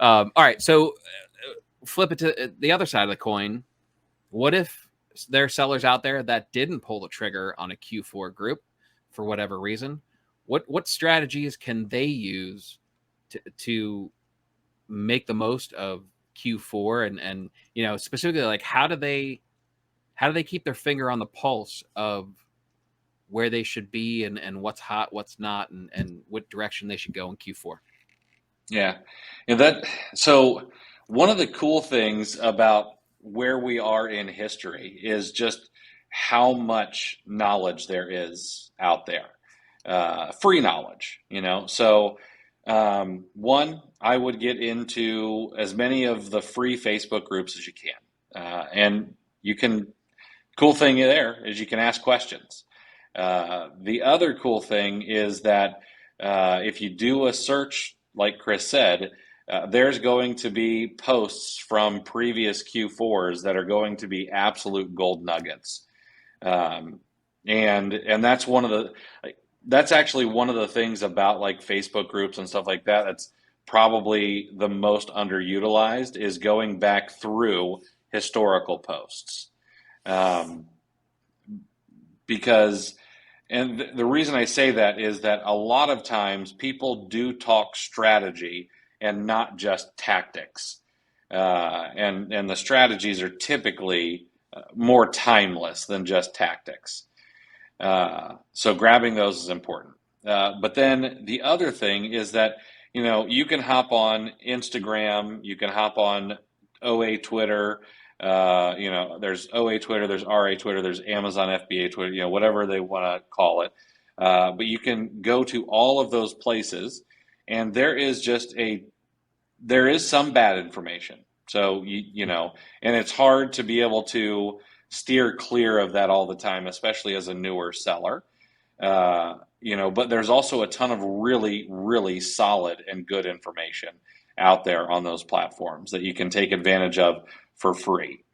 All right, so flip it to the other side of the coin. What if there are sellers out there that didn't pull the trigger on a Q4 group for whatever reason? What strategies can they use to make the most of Q4, and you know, specifically, like how do they keep their finger on the pulse of where they should be and what's hot, what's not, and what direction they should go in Q4? Yeah. So one of the cool things about where we are in history is just how much knowledge there is out there. Free knowledge, you know. So one, I would get into as many of the free Facebook groups as you can. And you can, cool thing there is you can ask questions. The other cool thing is that if you do a search, like Chris said, there's going to be posts from previous Q4s that are going to be absolute gold nuggets. And that's actually one of the things about like Facebook groups and stuff like that. That's probably the most underutilized, is going back through historical posts. Because, and the reason I say that is that a lot of times people do talk strategy and not just tactics. And the strategies are typically more timeless than just tactics. So grabbing those is important. But then the other thing is that, you can hop on Instagram, you can hop on OA Twitter, there's OA Twitter, there's RA Twitter, there's Amazon FBA Twitter, whatever they want to call it. But you can go to all of those places, and there is some bad information. So, and it's hard to be able to steer clear of that all the time, especially as a newer seller. But there's also a ton of really, really solid and good information out there on those platforms that you can take advantage of for free.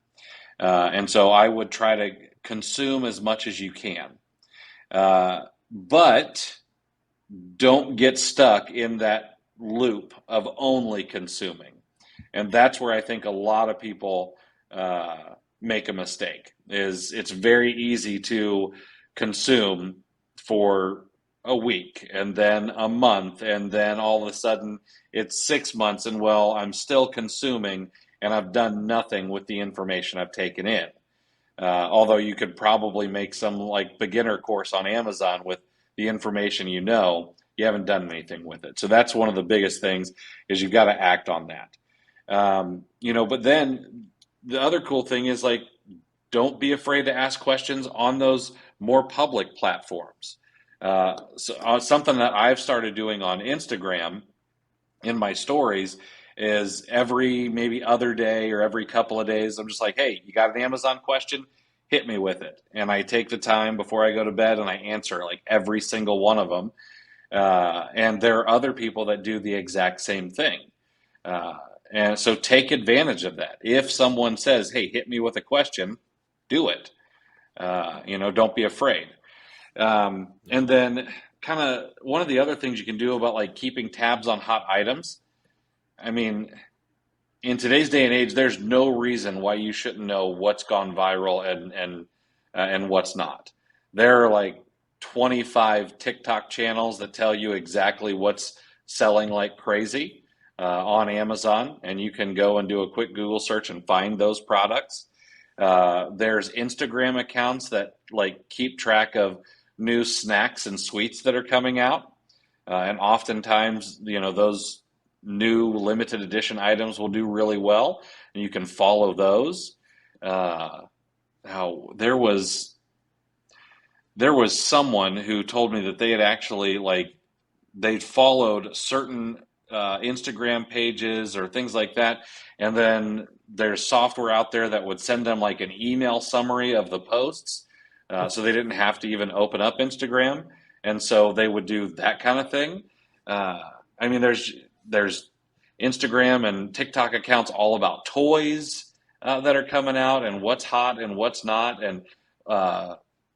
And so I would try to consume as much as you can. But don't get stuck in that loop of only consuming. And that's where I think a lot of people make a mistake. Is it's very easy to consume for a week and then a month, and then all of a sudden it's 6 months, and I'm still consuming and I've done nothing with the information I've taken in. Although you could probably make some like beginner course on Amazon with the information, you haven't done anything with it. So that's one of the biggest things, is you've got to act on that. But then the other cool thing is, like, don't be afraid to ask questions on those more public platforms. Something that I've started doing on Instagram in my stories is every maybe other day or every couple of days, I'm just like, hey, you got an Amazon question? Hit me with it. And I take the time before I go to bed and I answer like every single one of them. And there are other people that do the exact same thing. And so take advantage of that. If someone says, hey, hit me with a question, do it. Don't be afraid. And then kind of one of the other things you can do about like keeping tabs on hot items. I mean, in today's day and age, there's no reason why you shouldn't know what's gone viral and what's not. There are like 25 TikTok channels that tell you exactly what's selling like crazy on Amazon, and you can go and do a quick Google search and find those products. There's Instagram accounts that like keep track of new snacks and sweets that are coming out, and oftentimes, those new limited edition items will do really well, and you can follow those. Now there was someone who told me that they had actually they'd followed certain Instagram pages or things like that, and then there's software out there that would send them like an email summary of the posts, so they didn't have to even open up Instagram, and so they would do that kind of thing. I mean, there's Instagram and TikTok accounts all about toys that are coming out and what's hot and what's not. And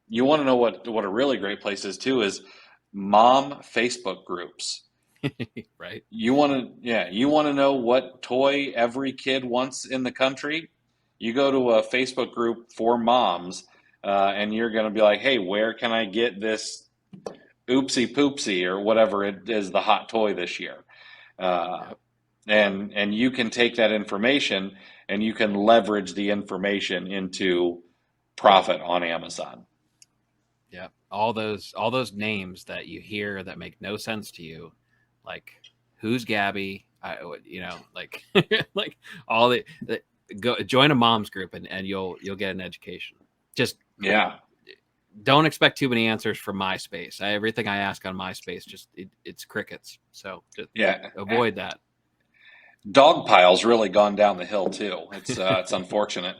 you want to know what a really great place is too, is mom Facebook groups. Right. You want to know what toy every kid wants in the country? You go to a Facebook group for moms, and you're going to be like, hey, where can I get this oopsie poopsie or whatever it is, the hot toy this year? And you can take that information and you can leverage the information into profit on Amazon. Yeah. All those names that you hear that make no sense to you, like who's Gabby? Like like all the go join a mom's group and you'll get an education. Just don't expect too many answers from MySpace. Everything I ask on MySpace, it's crickets. So just avoid that. Dog pile's really gone down the hill too. It's unfortunate.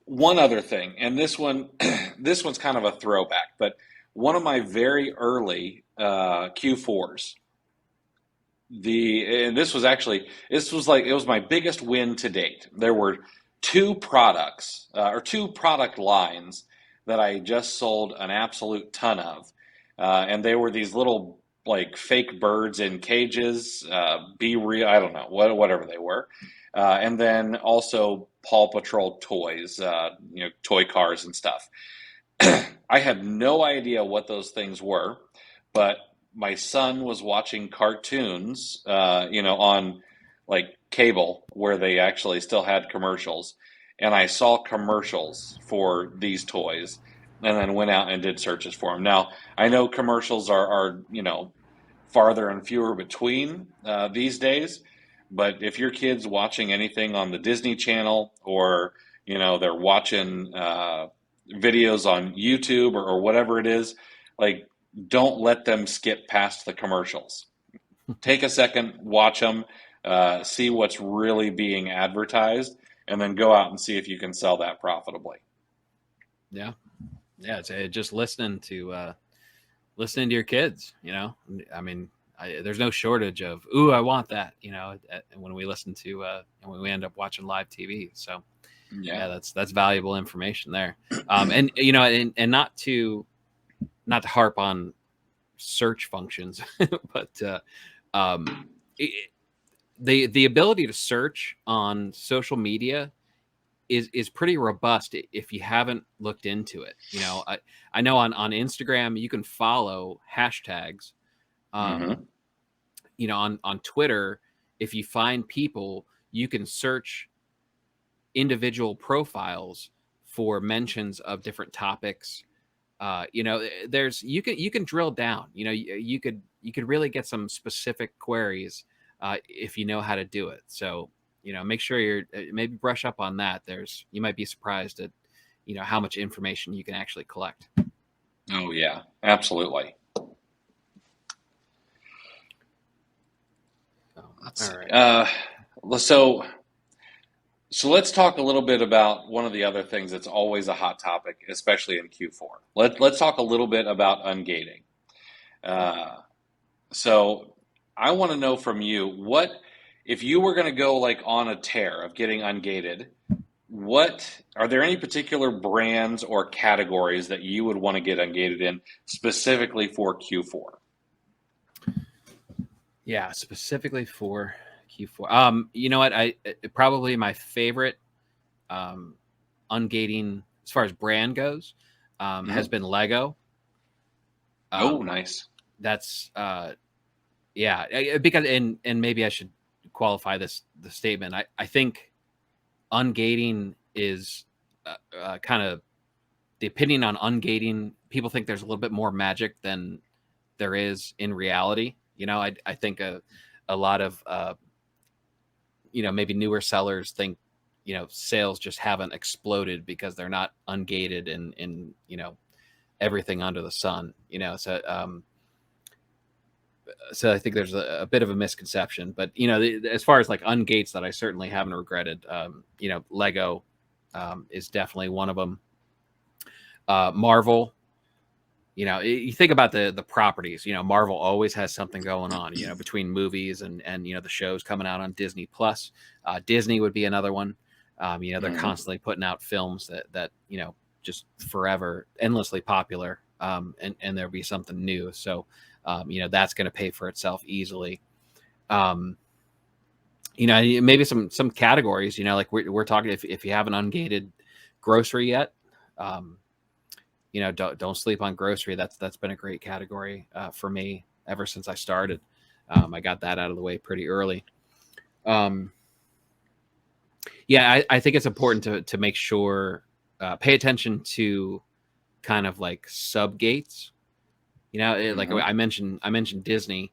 One other thing, and this one's kind of a throwback, but one of my very early Q4s, it was my biggest win to date. There were two products or two product lines that I just sold an absolute ton of, and they were these little like fake birds in cages, Be Real, I don't know, whatever they were. And then also Paw Patrol toys, toy cars and stuff. I had no idea what those things were, but my son was watching cartoons, on like cable where they actually still had commercials. And I saw commercials for these toys. and then went out and did searches for them. Now, I know commercials are farther and fewer between these days, but if your kid's watching anything on the Disney Channel, or they're watching videos on YouTube, or whatever it is, like, don't let them skip past the commercials. Take a second, watch them, see what's really being advertised, and then go out and see if you can sell that profitably. Yeah. It's just listening to your kids. I mean, there's no shortage of, ooh, I want that. When we listen to and when we end up watching live TV. So yeah, that's valuable information there. And and not to harp on search functions, but the ability to search on social media is pretty robust if you haven't looked into it. I know on Instagram you can follow hashtags. On Twitter, if you find people, you can search individual profiles for mentions of different topics. There's you can drill down. You could really get some specific queries if you know how to do it. So make sure you're maybe brush up on that. You might be surprised at how much information you can actually collect. Oh yeah, absolutely. All right. So let's talk a little bit about one of the other things that's always a hot topic, especially in Q4. Let's talk a little bit about ungating. So I want to know from you, what if you were going to go like on a tear of getting ungated? What are there any particular brands or categories that you would want to get ungated in specifically for Q4? Yeah, specifically for Q4. You know what? Probably my favorite ungating as far as brand goes has been Lego. Oh, nice. That's because and maybe I should qualify the statement. I think ungating is kind of the opinion on ungating. People think there's a little bit more magic than there is in reality. I think a lot of maybe newer sellers think sales just haven't exploded because they're not ungated in everything under the sun. So I think there's a bit of a misconception, but as far as like ungates that I certainly haven't regretted, Lego is definitely one of them. Marvel, you think about the properties. Marvel always has something going on. Between movies and the shows coming out on Disney Plus. Disney would be another one. They're constantly putting out films that just forever endlessly popular, and there'll be something new. So that's going to pay for itself easily. Maybe some categories, like we're talking, if you haven't ungated grocery yet, don't sleep on grocery. That's been a great category for me ever since I started. I got that out of the way pretty early. I think it's important to make sure, pay attention to kind of like sub gates. Like I mentioned Disney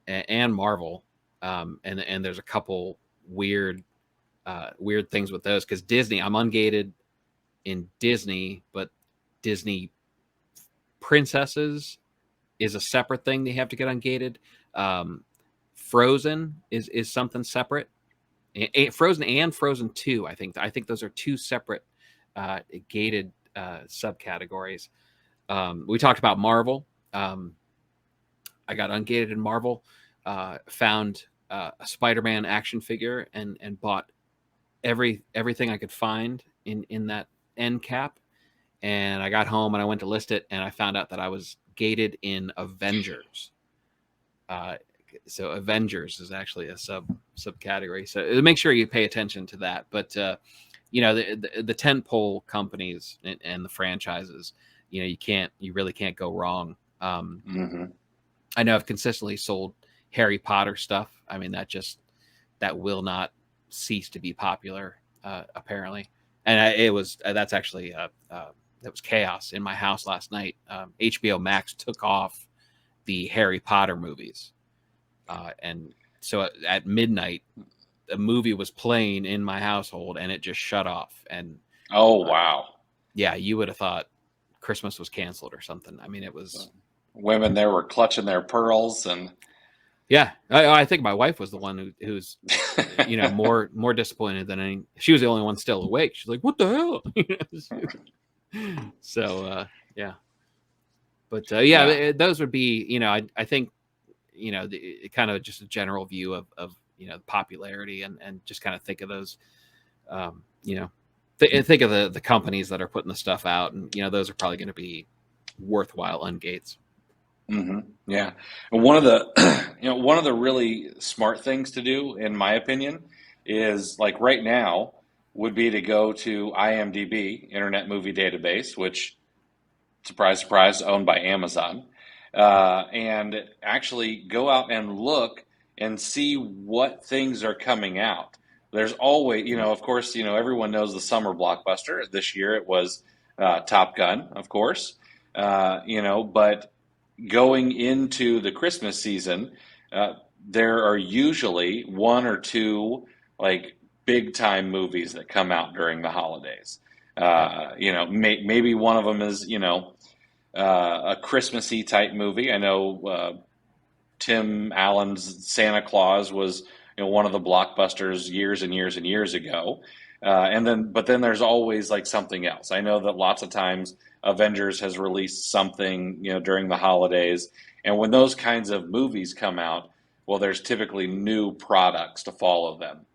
and Marvel, and there's a couple weird things with those, because Disney, I'm ungated in Disney, but Disney princesses is a separate thing. They have to get ungated. Frozen is something separate. Frozen and Frozen 2, I think those are two separate gated subcategories. We talked about Marvel. I got ungated in Marvel, found a Spider-Man action figure and bought everything I could find in that end cap. And I got home and I went to list it, and I found out that I was gated in Avengers. So Avengers is actually a subcategory. So make sure you pay attention to that. But the tentpole companies and the franchises, you really can't go wrong. I know I've consistently sold Harry Potter stuff. I mean, that will not cease to be popular, apparently. And that's actually that was chaos in my house last night. HBO Max took off the Harry Potter movies, and so at midnight, a movie was playing in my household, and it just shut off. And Oh, wow. yeah, you would have thought Christmas was canceled or something. I mean, it was. Women there were clutching their pearls and Yeah, I think my wife was the one who's more disappointed than any. She was the only one still awake. She's like, "What the hell?" So yeah, but yeah. those would be I think kind of just a general view of the popularity and just kind of think of those think of the companies that are putting the stuff out, and those are probably going to be worthwhile ungates. Mm-hmm. Yeah. And one of the, one of the really smart things to do, in my opinion, is like right now would be to go to IMDb, Internet Movie Database, which, surprise, surprise, owned by Amazon, and actually go out and look and see what things are coming out. There's always, of course, everyone knows the summer blockbuster. This year it was Top Gun, of course, but going into the Christmas season, uh, there are usually one or two like big time movies that come out during the holidays. Yep. Maybe one of them is, a Christmassy type movie. I know Tim Allen's Santa Claus was, one of the blockbusters years and years and years ago. But then there's always like something else. I know that lots of times Avengers has released something, during the holidays, and when those kinds of movies come out, well, there's typically new products to follow them.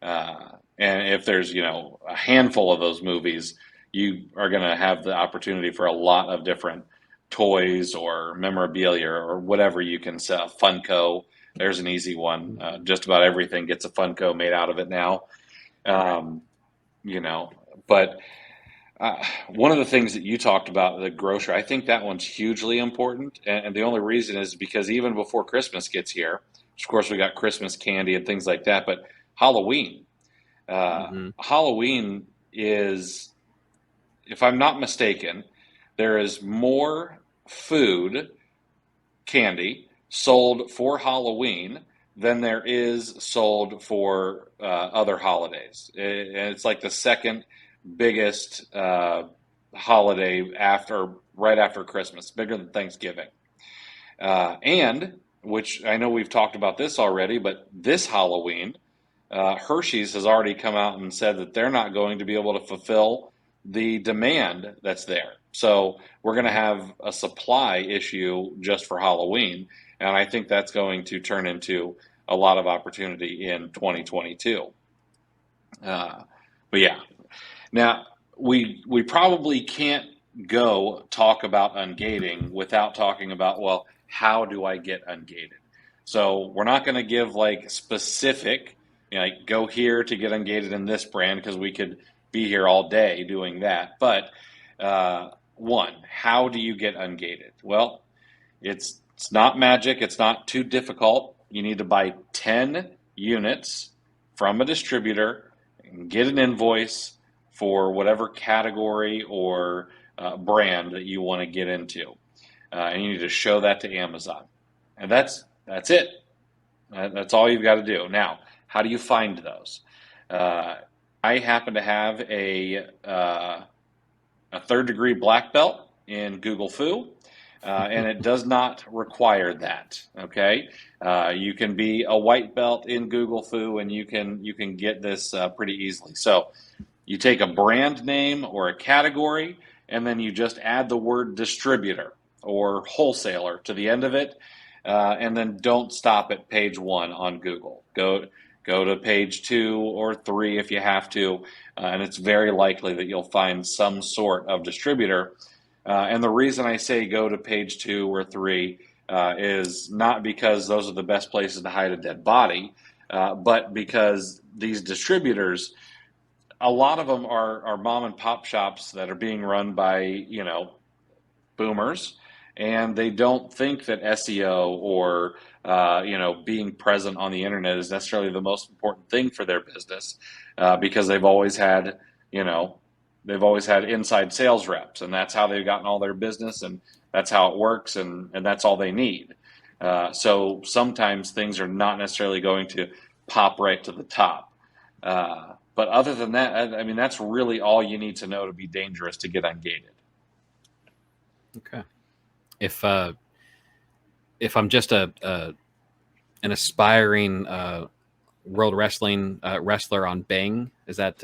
And if there's, a handful of those movies, you are going to have the opportunity for a lot of different toys or memorabilia or whatever you can sell. Funko, there's an easy one. Just about everything gets a Funko made out of it now. Right. Um, you know, but one of the things that you talked about, the grocery, I think that one's hugely important. And the only reason is because even before Christmas gets here, which of course we got Christmas candy and things like that, but Halloween. Mm-hmm. Halloween is, if I'm not mistaken, there is more food, candy, sold for Halloween than there is sold for other holidays. And it's like the second biggest holiday right after Christmas, bigger than Thanksgiving. And which I know we've talked about this already, but this Halloween, Hershey's has already come out and said that they're not going to be able to fulfill the demand that's there. So we're going to have a supply issue just for Halloween, and I think that's going to turn into a lot of opportunity in 2022. But yeah, now we probably can't go talk about ungating without talking about, well, how do I get ungated? So we're not going to give like specific, like go here to get ungated in this brand because we could be here all day doing that. But one, how do you get ungated? Well, it's not magic. It's not too difficult. You need to buy 10 units from a distributor and get an invoice for whatever category or brand that you want to get into. And you need to show that to Amazon. And that's it. That's all you've got to do. Now, how do you find those? I happen to have a third degree black belt in Google Fu, and it does not require that. Okay, you can be a white belt in Google Fu, and you can get this pretty easily. So you take a brand name or a category, and then you just add the word distributor or wholesaler to the end of it, and then don't stop at page 1 on Google. Go to page 2 or 3 if you have to, and it's very likely that you'll find some sort of distributor. And the reason I say go to page 2 or 3 is not because those are the best places to hide a dead body, but because these distributors, a lot of them are mom and pop shops that are being run by, boomers, and they don't think that SEO or being present on the internet is necessarily the most important thing for their business, because they've always had, they've always had inside sales reps, and that's how they've gotten all their business, and that's how it works, and that's all they need. So sometimes things are not necessarily going to pop right to the top. But other than that, I mean, that's really all you need to know to be dangerous to get ungated. Okay. If I'm just an aspiring world wrestling wrestler on Bing, is that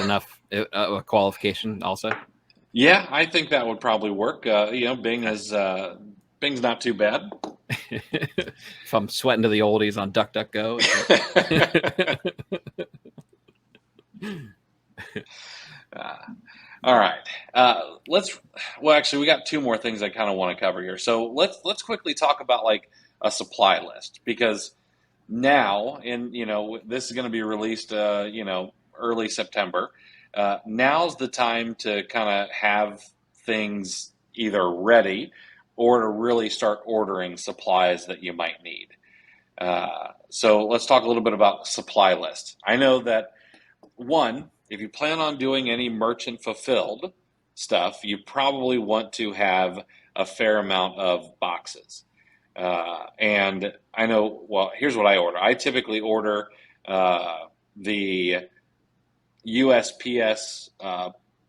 enough a qualification also? Yeah, I think that would probably work. Bing is Bing's not too bad. If I'm sweating to the oldies on DuckDuckGo. All right. Actually, we got two more things I kind of want to cover here. So let's quickly talk about like a supply list, because now, this is going to be released, early September. Now's the time to kind of have things either ready or to really start ordering supplies that you might need. So let's talk a little bit about supply lists. I know that, one, if you plan on doing any merchant fulfilled stuff, you probably want to have a fair amount of boxes. And I know, well, here's what I order. I typically order the USPS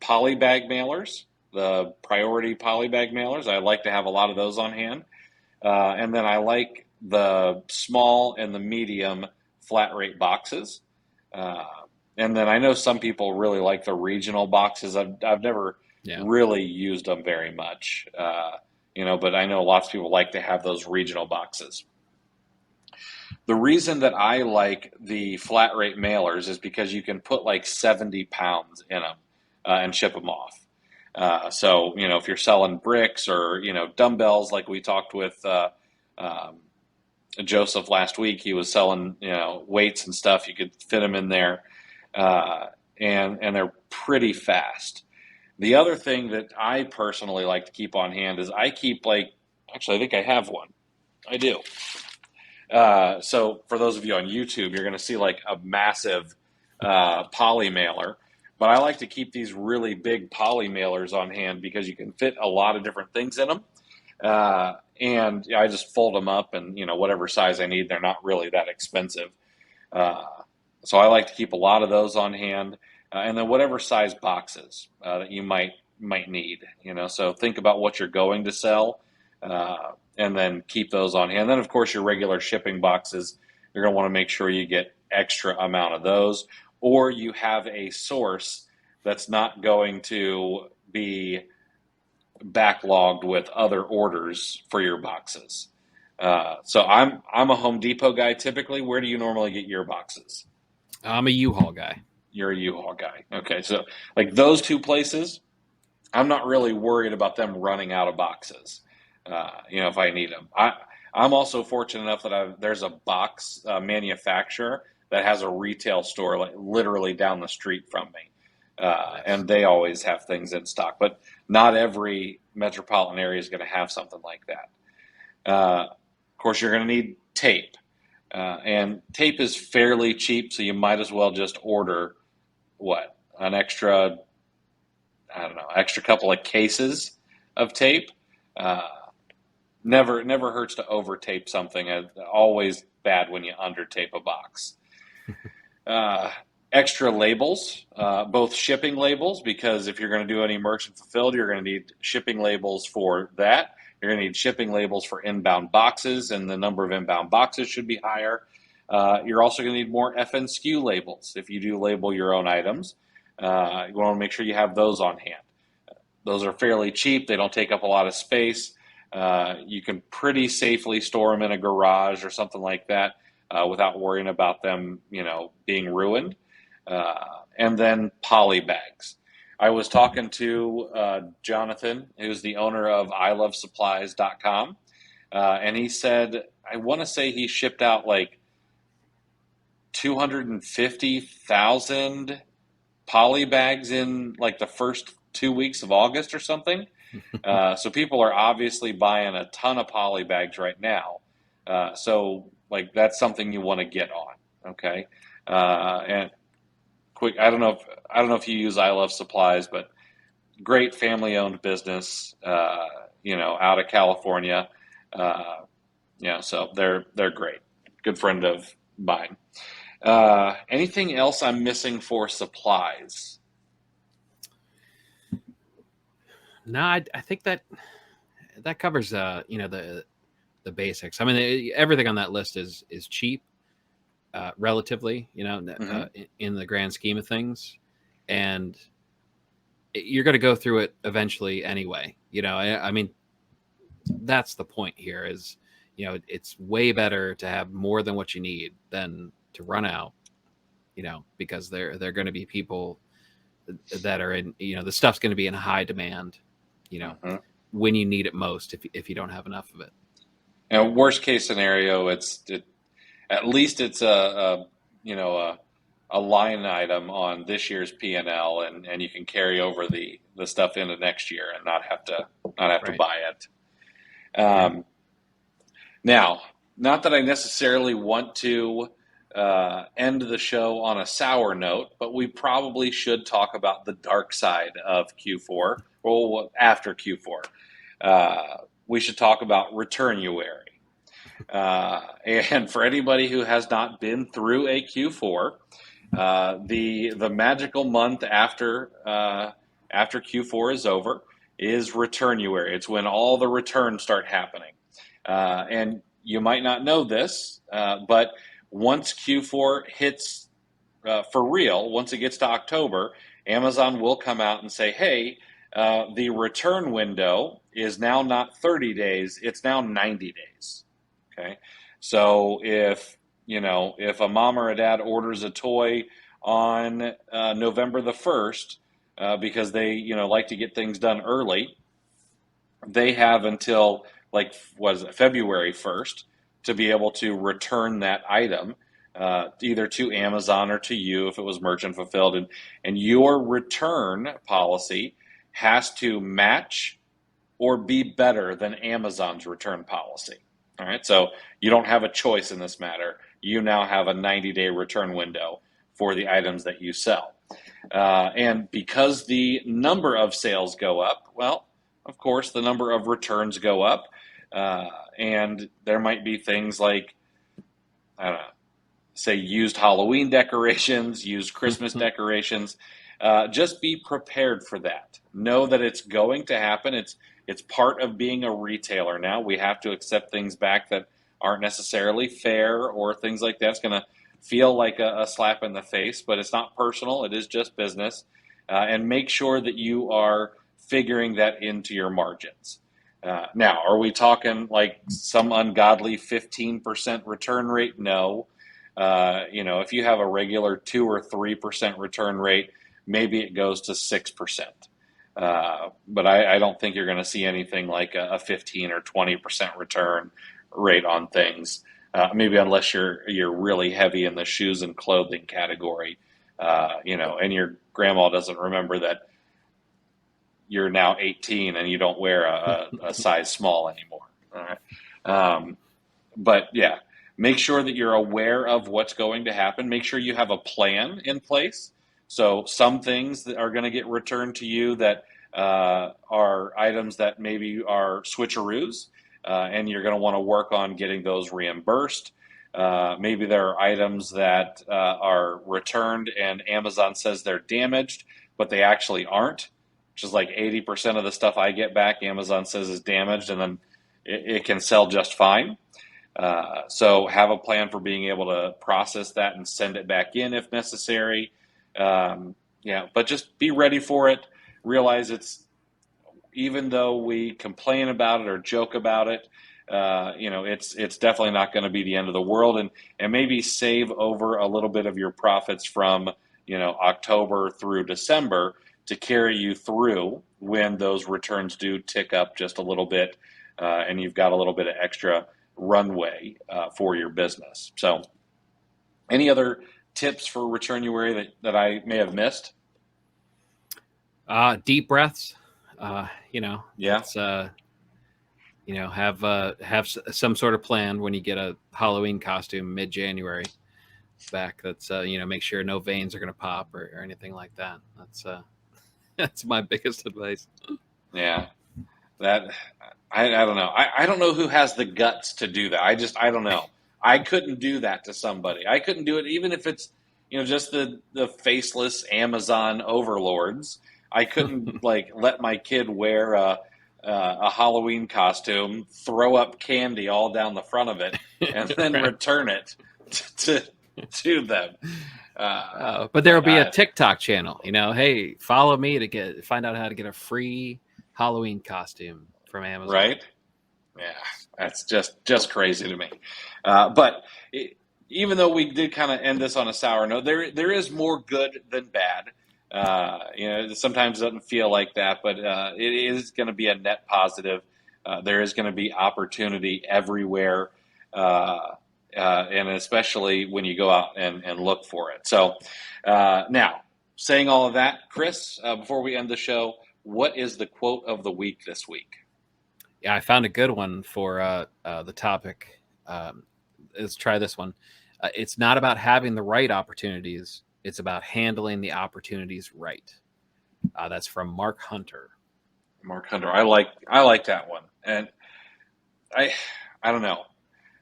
polybag mailers, the priority polybag mailers. I like to have a lot of those on hand. And then I like the small and the medium flat rate boxes. And then I know some people really like the regional boxes. I've never really used them very much, but I know lots of people like to have those regional boxes. The reason that I like the flat rate mailers is because you can put like 70 pounds in them and ship them off. So, if you're selling bricks or, dumbbells, like we talked with Joseph last week, he was selling, weights and stuff, you could fit them in there. And they're pretty fast. The other thing that I personally like to keep on hand is I keep I think I have one. I do. So for those of you on YouTube, you're going to see like a massive poly mailer, but I like to keep these really big poly mailers on hand because you can fit a lot of different things in them. And I just fold them up and, whatever size I need, they're not really that expensive. So I like to keep a lot of those on hand, and then whatever size boxes that you might need, so think about what you're going to sell, and then keep those on hand. Then, of course, your regular shipping boxes, you're going to want to make sure you get extra amount of those, or you have a source that's not going to be backlogged with other orders for your boxes. So I'm a Home Depot guy typically. Where do you normally get your boxes? I'm a U-Haul guy. You're a U-Haul guy. Okay, so like those two places, I'm not really worried about them running out of boxes, if I need them. I'm also fortunate enough that there's a box manufacturer that has a retail store like literally down the street from me. And they always have things in stock, but not every metropolitan area is going to have something like that. Of course, you're going to need tape. And tape is fairly cheap, so you might as well just order an extra couple of cases of tape. Never hurts to over tape something. Always bad when you under tape a box. Extra labels, both shipping labels, because if you're going to do any merchant fulfilled, you're going to need shipping labels for that. You're going to need shipping labels for inbound boxes, and the number of inbound boxes should be higher. You're also going to need more FNSKU labels. If you do label your own items, you want to make sure you have those on hand. Those are fairly cheap. They don't take up a lot of space. You can pretty safely store them in a garage or something like that without worrying about them, being ruined. And then poly bags. I was talking to Jonathan, who's the owner of ilovesupplies.com, and he said, I want to say he shipped out like 250,000 poly bags in like the first 2 weeks of August or something. So people are obviously buying a ton of poly bags right now. So like that's something you want to get on. Okay. And quick, I don't know if you use I Love Supplies, but great family-owned business, out of California. So they're great. Good friend of mine. Anything else I'm missing for supplies? No, I think that covers the basics. I mean, everything on that list is cheap, relatively, in the grand scheme of things, and you're going to go through it eventually anyway. I mean, that's the point here. Is it's way better to have more than what you need than to run out. Because they're going to be people that are in, the stuff's going to be in high demand. When you need it most, if you don't have enough of it. Worst case scenario, at least it's a line item on this year's P&L, and you can carry over the stuff into next year and not have to buy it. Now, not that I necessarily want to end the show on a sour note, but we probably should talk about the dark side of Q4, or after Q4. We should talk about Returnuary. And for anybody who has not been through a Q4, the magical month after Q4 is over is Returnuary. It's when all the returns start happening. And you might not know this, but once Q4 hits for real, once it gets to October, Amazon will come out and say, hey, the return window is now not 30 days, it's now 90 days. Okay. So if a mom or a dad orders a toy on November the 1st, because they, like to get things done early, they have until February 1st to be able to return that item, either to Amazon or to you if it was merchant fulfilled. And your return policy has to match or be better than Amazon's return policy. All right, so you don't have a choice in this matter. You now have a 90-day return window for the items that you sell. And because the number of sales go up, well, of course, the number of returns go up. And there might be things like, I don't know, say used Halloween decorations, used Christmas decorations. Just be prepared for that. Know that it's going to happen. It's part of being a retailer now. We have to accept things back that aren't necessarily fair or things like that. It's going to feel like a slap in the face, but it's not personal. It is just business. And make sure that you are figuring that into your margins. Now, are we talking like some ungodly 15% return rate? No. If you have a regular 2 or 3% return rate, maybe it goes to 6%. But I don't think you're going to see anything like a 15 or 20% return rate on things. Maybe unless you're really heavy in the shoes and clothing category, and your grandma doesn't remember that you're now 18 and you don't wear a size small anymore. All right. But yeah, make sure that you're aware of what's going to happen. Make sure you have a plan in place. So some things that are going to get returned to you that are items that maybe are switcheroos, and you're going to want to work on getting those reimbursed. Maybe there are items that are returned and Amazon says they're damaged, but they actually aren't, which is like 80% of the stuff I get back, Amazon says is damaged, and then it can sell just fine. So have a plan for being able to process that and send it back in if necessary. But just be ready for it. Realize even though we complain about it or joke about it, it's definitely not going to be the end of the world, and maybe save over a little bit of your profits from, October through December to carry you through when those returns do tick up just a little bit, and you've got a little bit of extra runway for your business. So any other tips for Returnuary that I may have missed? Deep breaths. Have some sort of plan when you get a Halloween costume mid-January back. That's make sure no veins are going to pop or anything like that. That's That's my biggest advice. Yeah, that I don't know. I don't know who has the guts to do that. I don't know. I couldn't do that to somebody. I couldn't do it even if it's just the faceless Amazon overlords. I couldn't like let my kid wear a Halloween costume, throw up candy all down the front of it, and then Right. return it to to them. But there will But be a TikTok channel. Hey, follow me to find out how to get a free Halloween costume from Amazon. right? Yeah, that's just crazy to me. But even though we did kind of end this on a sour note, there is more good than bad. Sometimes it doesn't feel like that, but it is going to be a net positive. There is going to be opportunity everywhere, and especially when you go out and look for it. So now, saying all of that, Chris, before we end the show, what is the quote of the week this week? Yeah, I found a good one for the topic. Let's try this one. It's not about having the right opportunities. It's about handling the opportunities right. That's from Mark Hunter. Mark Hunter. I like that one. And I don't know.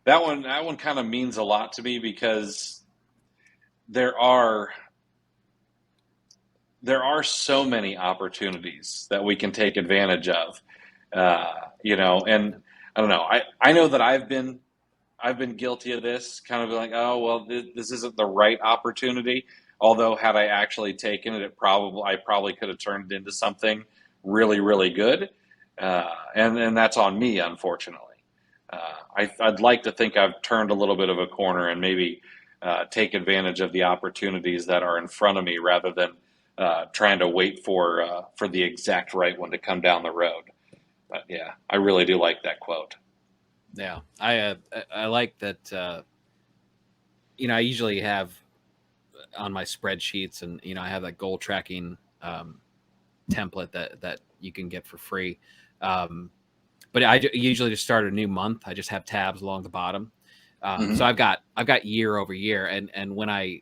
That one kind of means a lot to me because there are so many opportunities that we can take advantage of. And I don't know. I know that I've been guilty of this, kind of like, oh well, this isn't the right opportunity. Although had I actually taken it, I probably could have turned it into something really, really good. And that's on me, unfortunately. I'd like to think I've turned a little bit of a corner and maybe take advantage of the opportunities that are in front of me rather than trying to wait for the exact right one to come down the road. But yeah, I really do like that quote. Yeah, I like that. I usually have on my spreadsheets, and I have that goal tracking template that you can get for free. But I usually just start a new month. I just have tabs along the bottom. So I've got year over year, and when I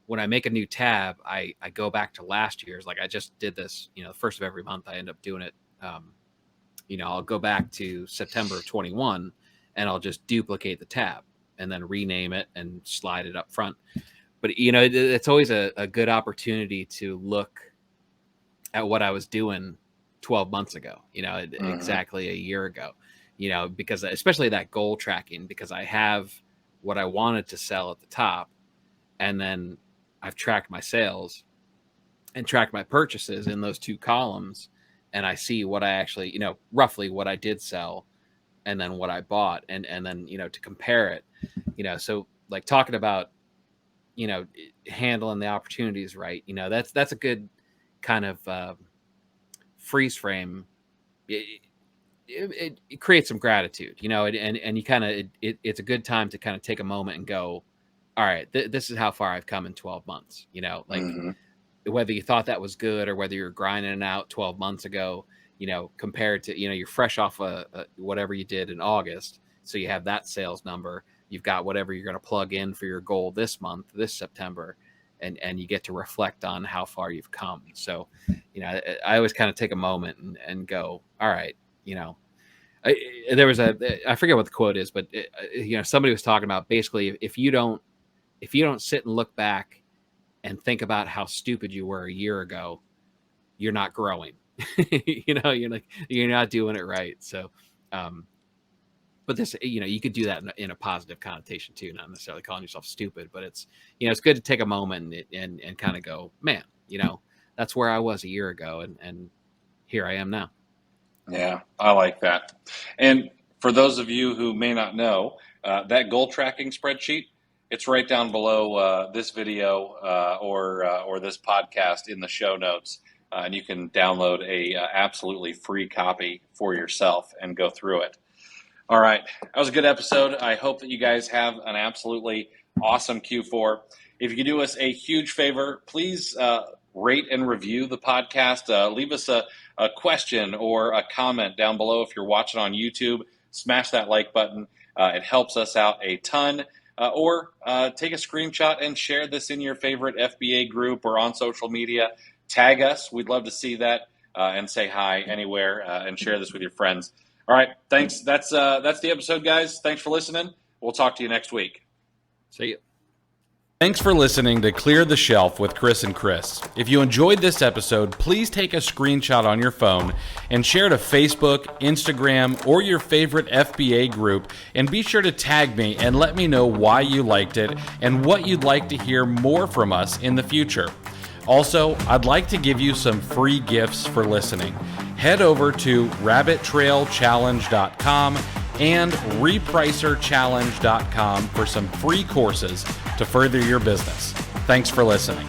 make a new tab, I go back to last year's. Like I just did this, the first of every month. I end up doing it. I'll go back to September of 21, and I'll just duplicate the tab and then rename it and slide it up front. But it's always a good opportunity to look at what I was doing 12 months ago, exactly a year ago, because especially that goal tracking, because I have what I wanted to sell at the top, and then I've tracked my sales and tracked my purchases in those two columns, and I see what I actually, roughly what I did sell and then what I bought, and then, to compare it, so like talking about, handling the opportunities right, that's a good kind of freeze frame. It creates some gratitude, and you kind of, it's a good time to kind of take a moment and go, all right, this is how far I've come in 12 months, whether you thought that was good or whether you're grinding it out 12 months ago, compared to, you're fresh off whatever you did in August. So you have that sales number, you've got whatever you're going to plug in for your goal this month, this September, and you get to reflect on how far you've come. So, I always kind of take a moment and go, all right, there was I forget what the quote is, but somebody was talking about basically if you don't sit and look back and think about how stupid you were a year ago, you're not growing. You're not doing it right. So, but this, you could do that in a positive connotation too, not necessarily calling yourself stupid, but it's, it's good to take a moment and kind of go, man, that's where I was a year ago. And here I am now. Yeah, I like that. And for those of you who may not know, that goal tracking spreadsheet, it's right down below this video or this podcast in the show notes. And you can download a absolutely free copy for yourself and go through it. All right. That was a good episode. I hope that you guys have an absolutely awesome Q4. If you could do us a huge favor, please rate and review the podcast. Leave us a question or a comment down below. If you're watching on YouTube, smash that like button. It helps us out a ton. Or take a screenshot and share this in your favorite FBA group or on social media. Tag us. We'd love to see that and say hi anywhere and share this with your friends. All right. Thanks. That's the episode, guys. Thanks for listening. We'll talk to you next week. See you. Thanks for listening to Clear the Shelf with Chris and Chris. If you enjoyed this episode, please take a screenshot on your phone and share to Facebook, Instagram, or your favorite FBA group, and be sure to tag me and let me know why you liked it and what you'd like to hear more from us in the future. Also, I'd like to give you some free gifts for listening. Head over to rabbittrailchallenge.com and repricerchallenge.com for some free courses to further your business. Thanks for listening.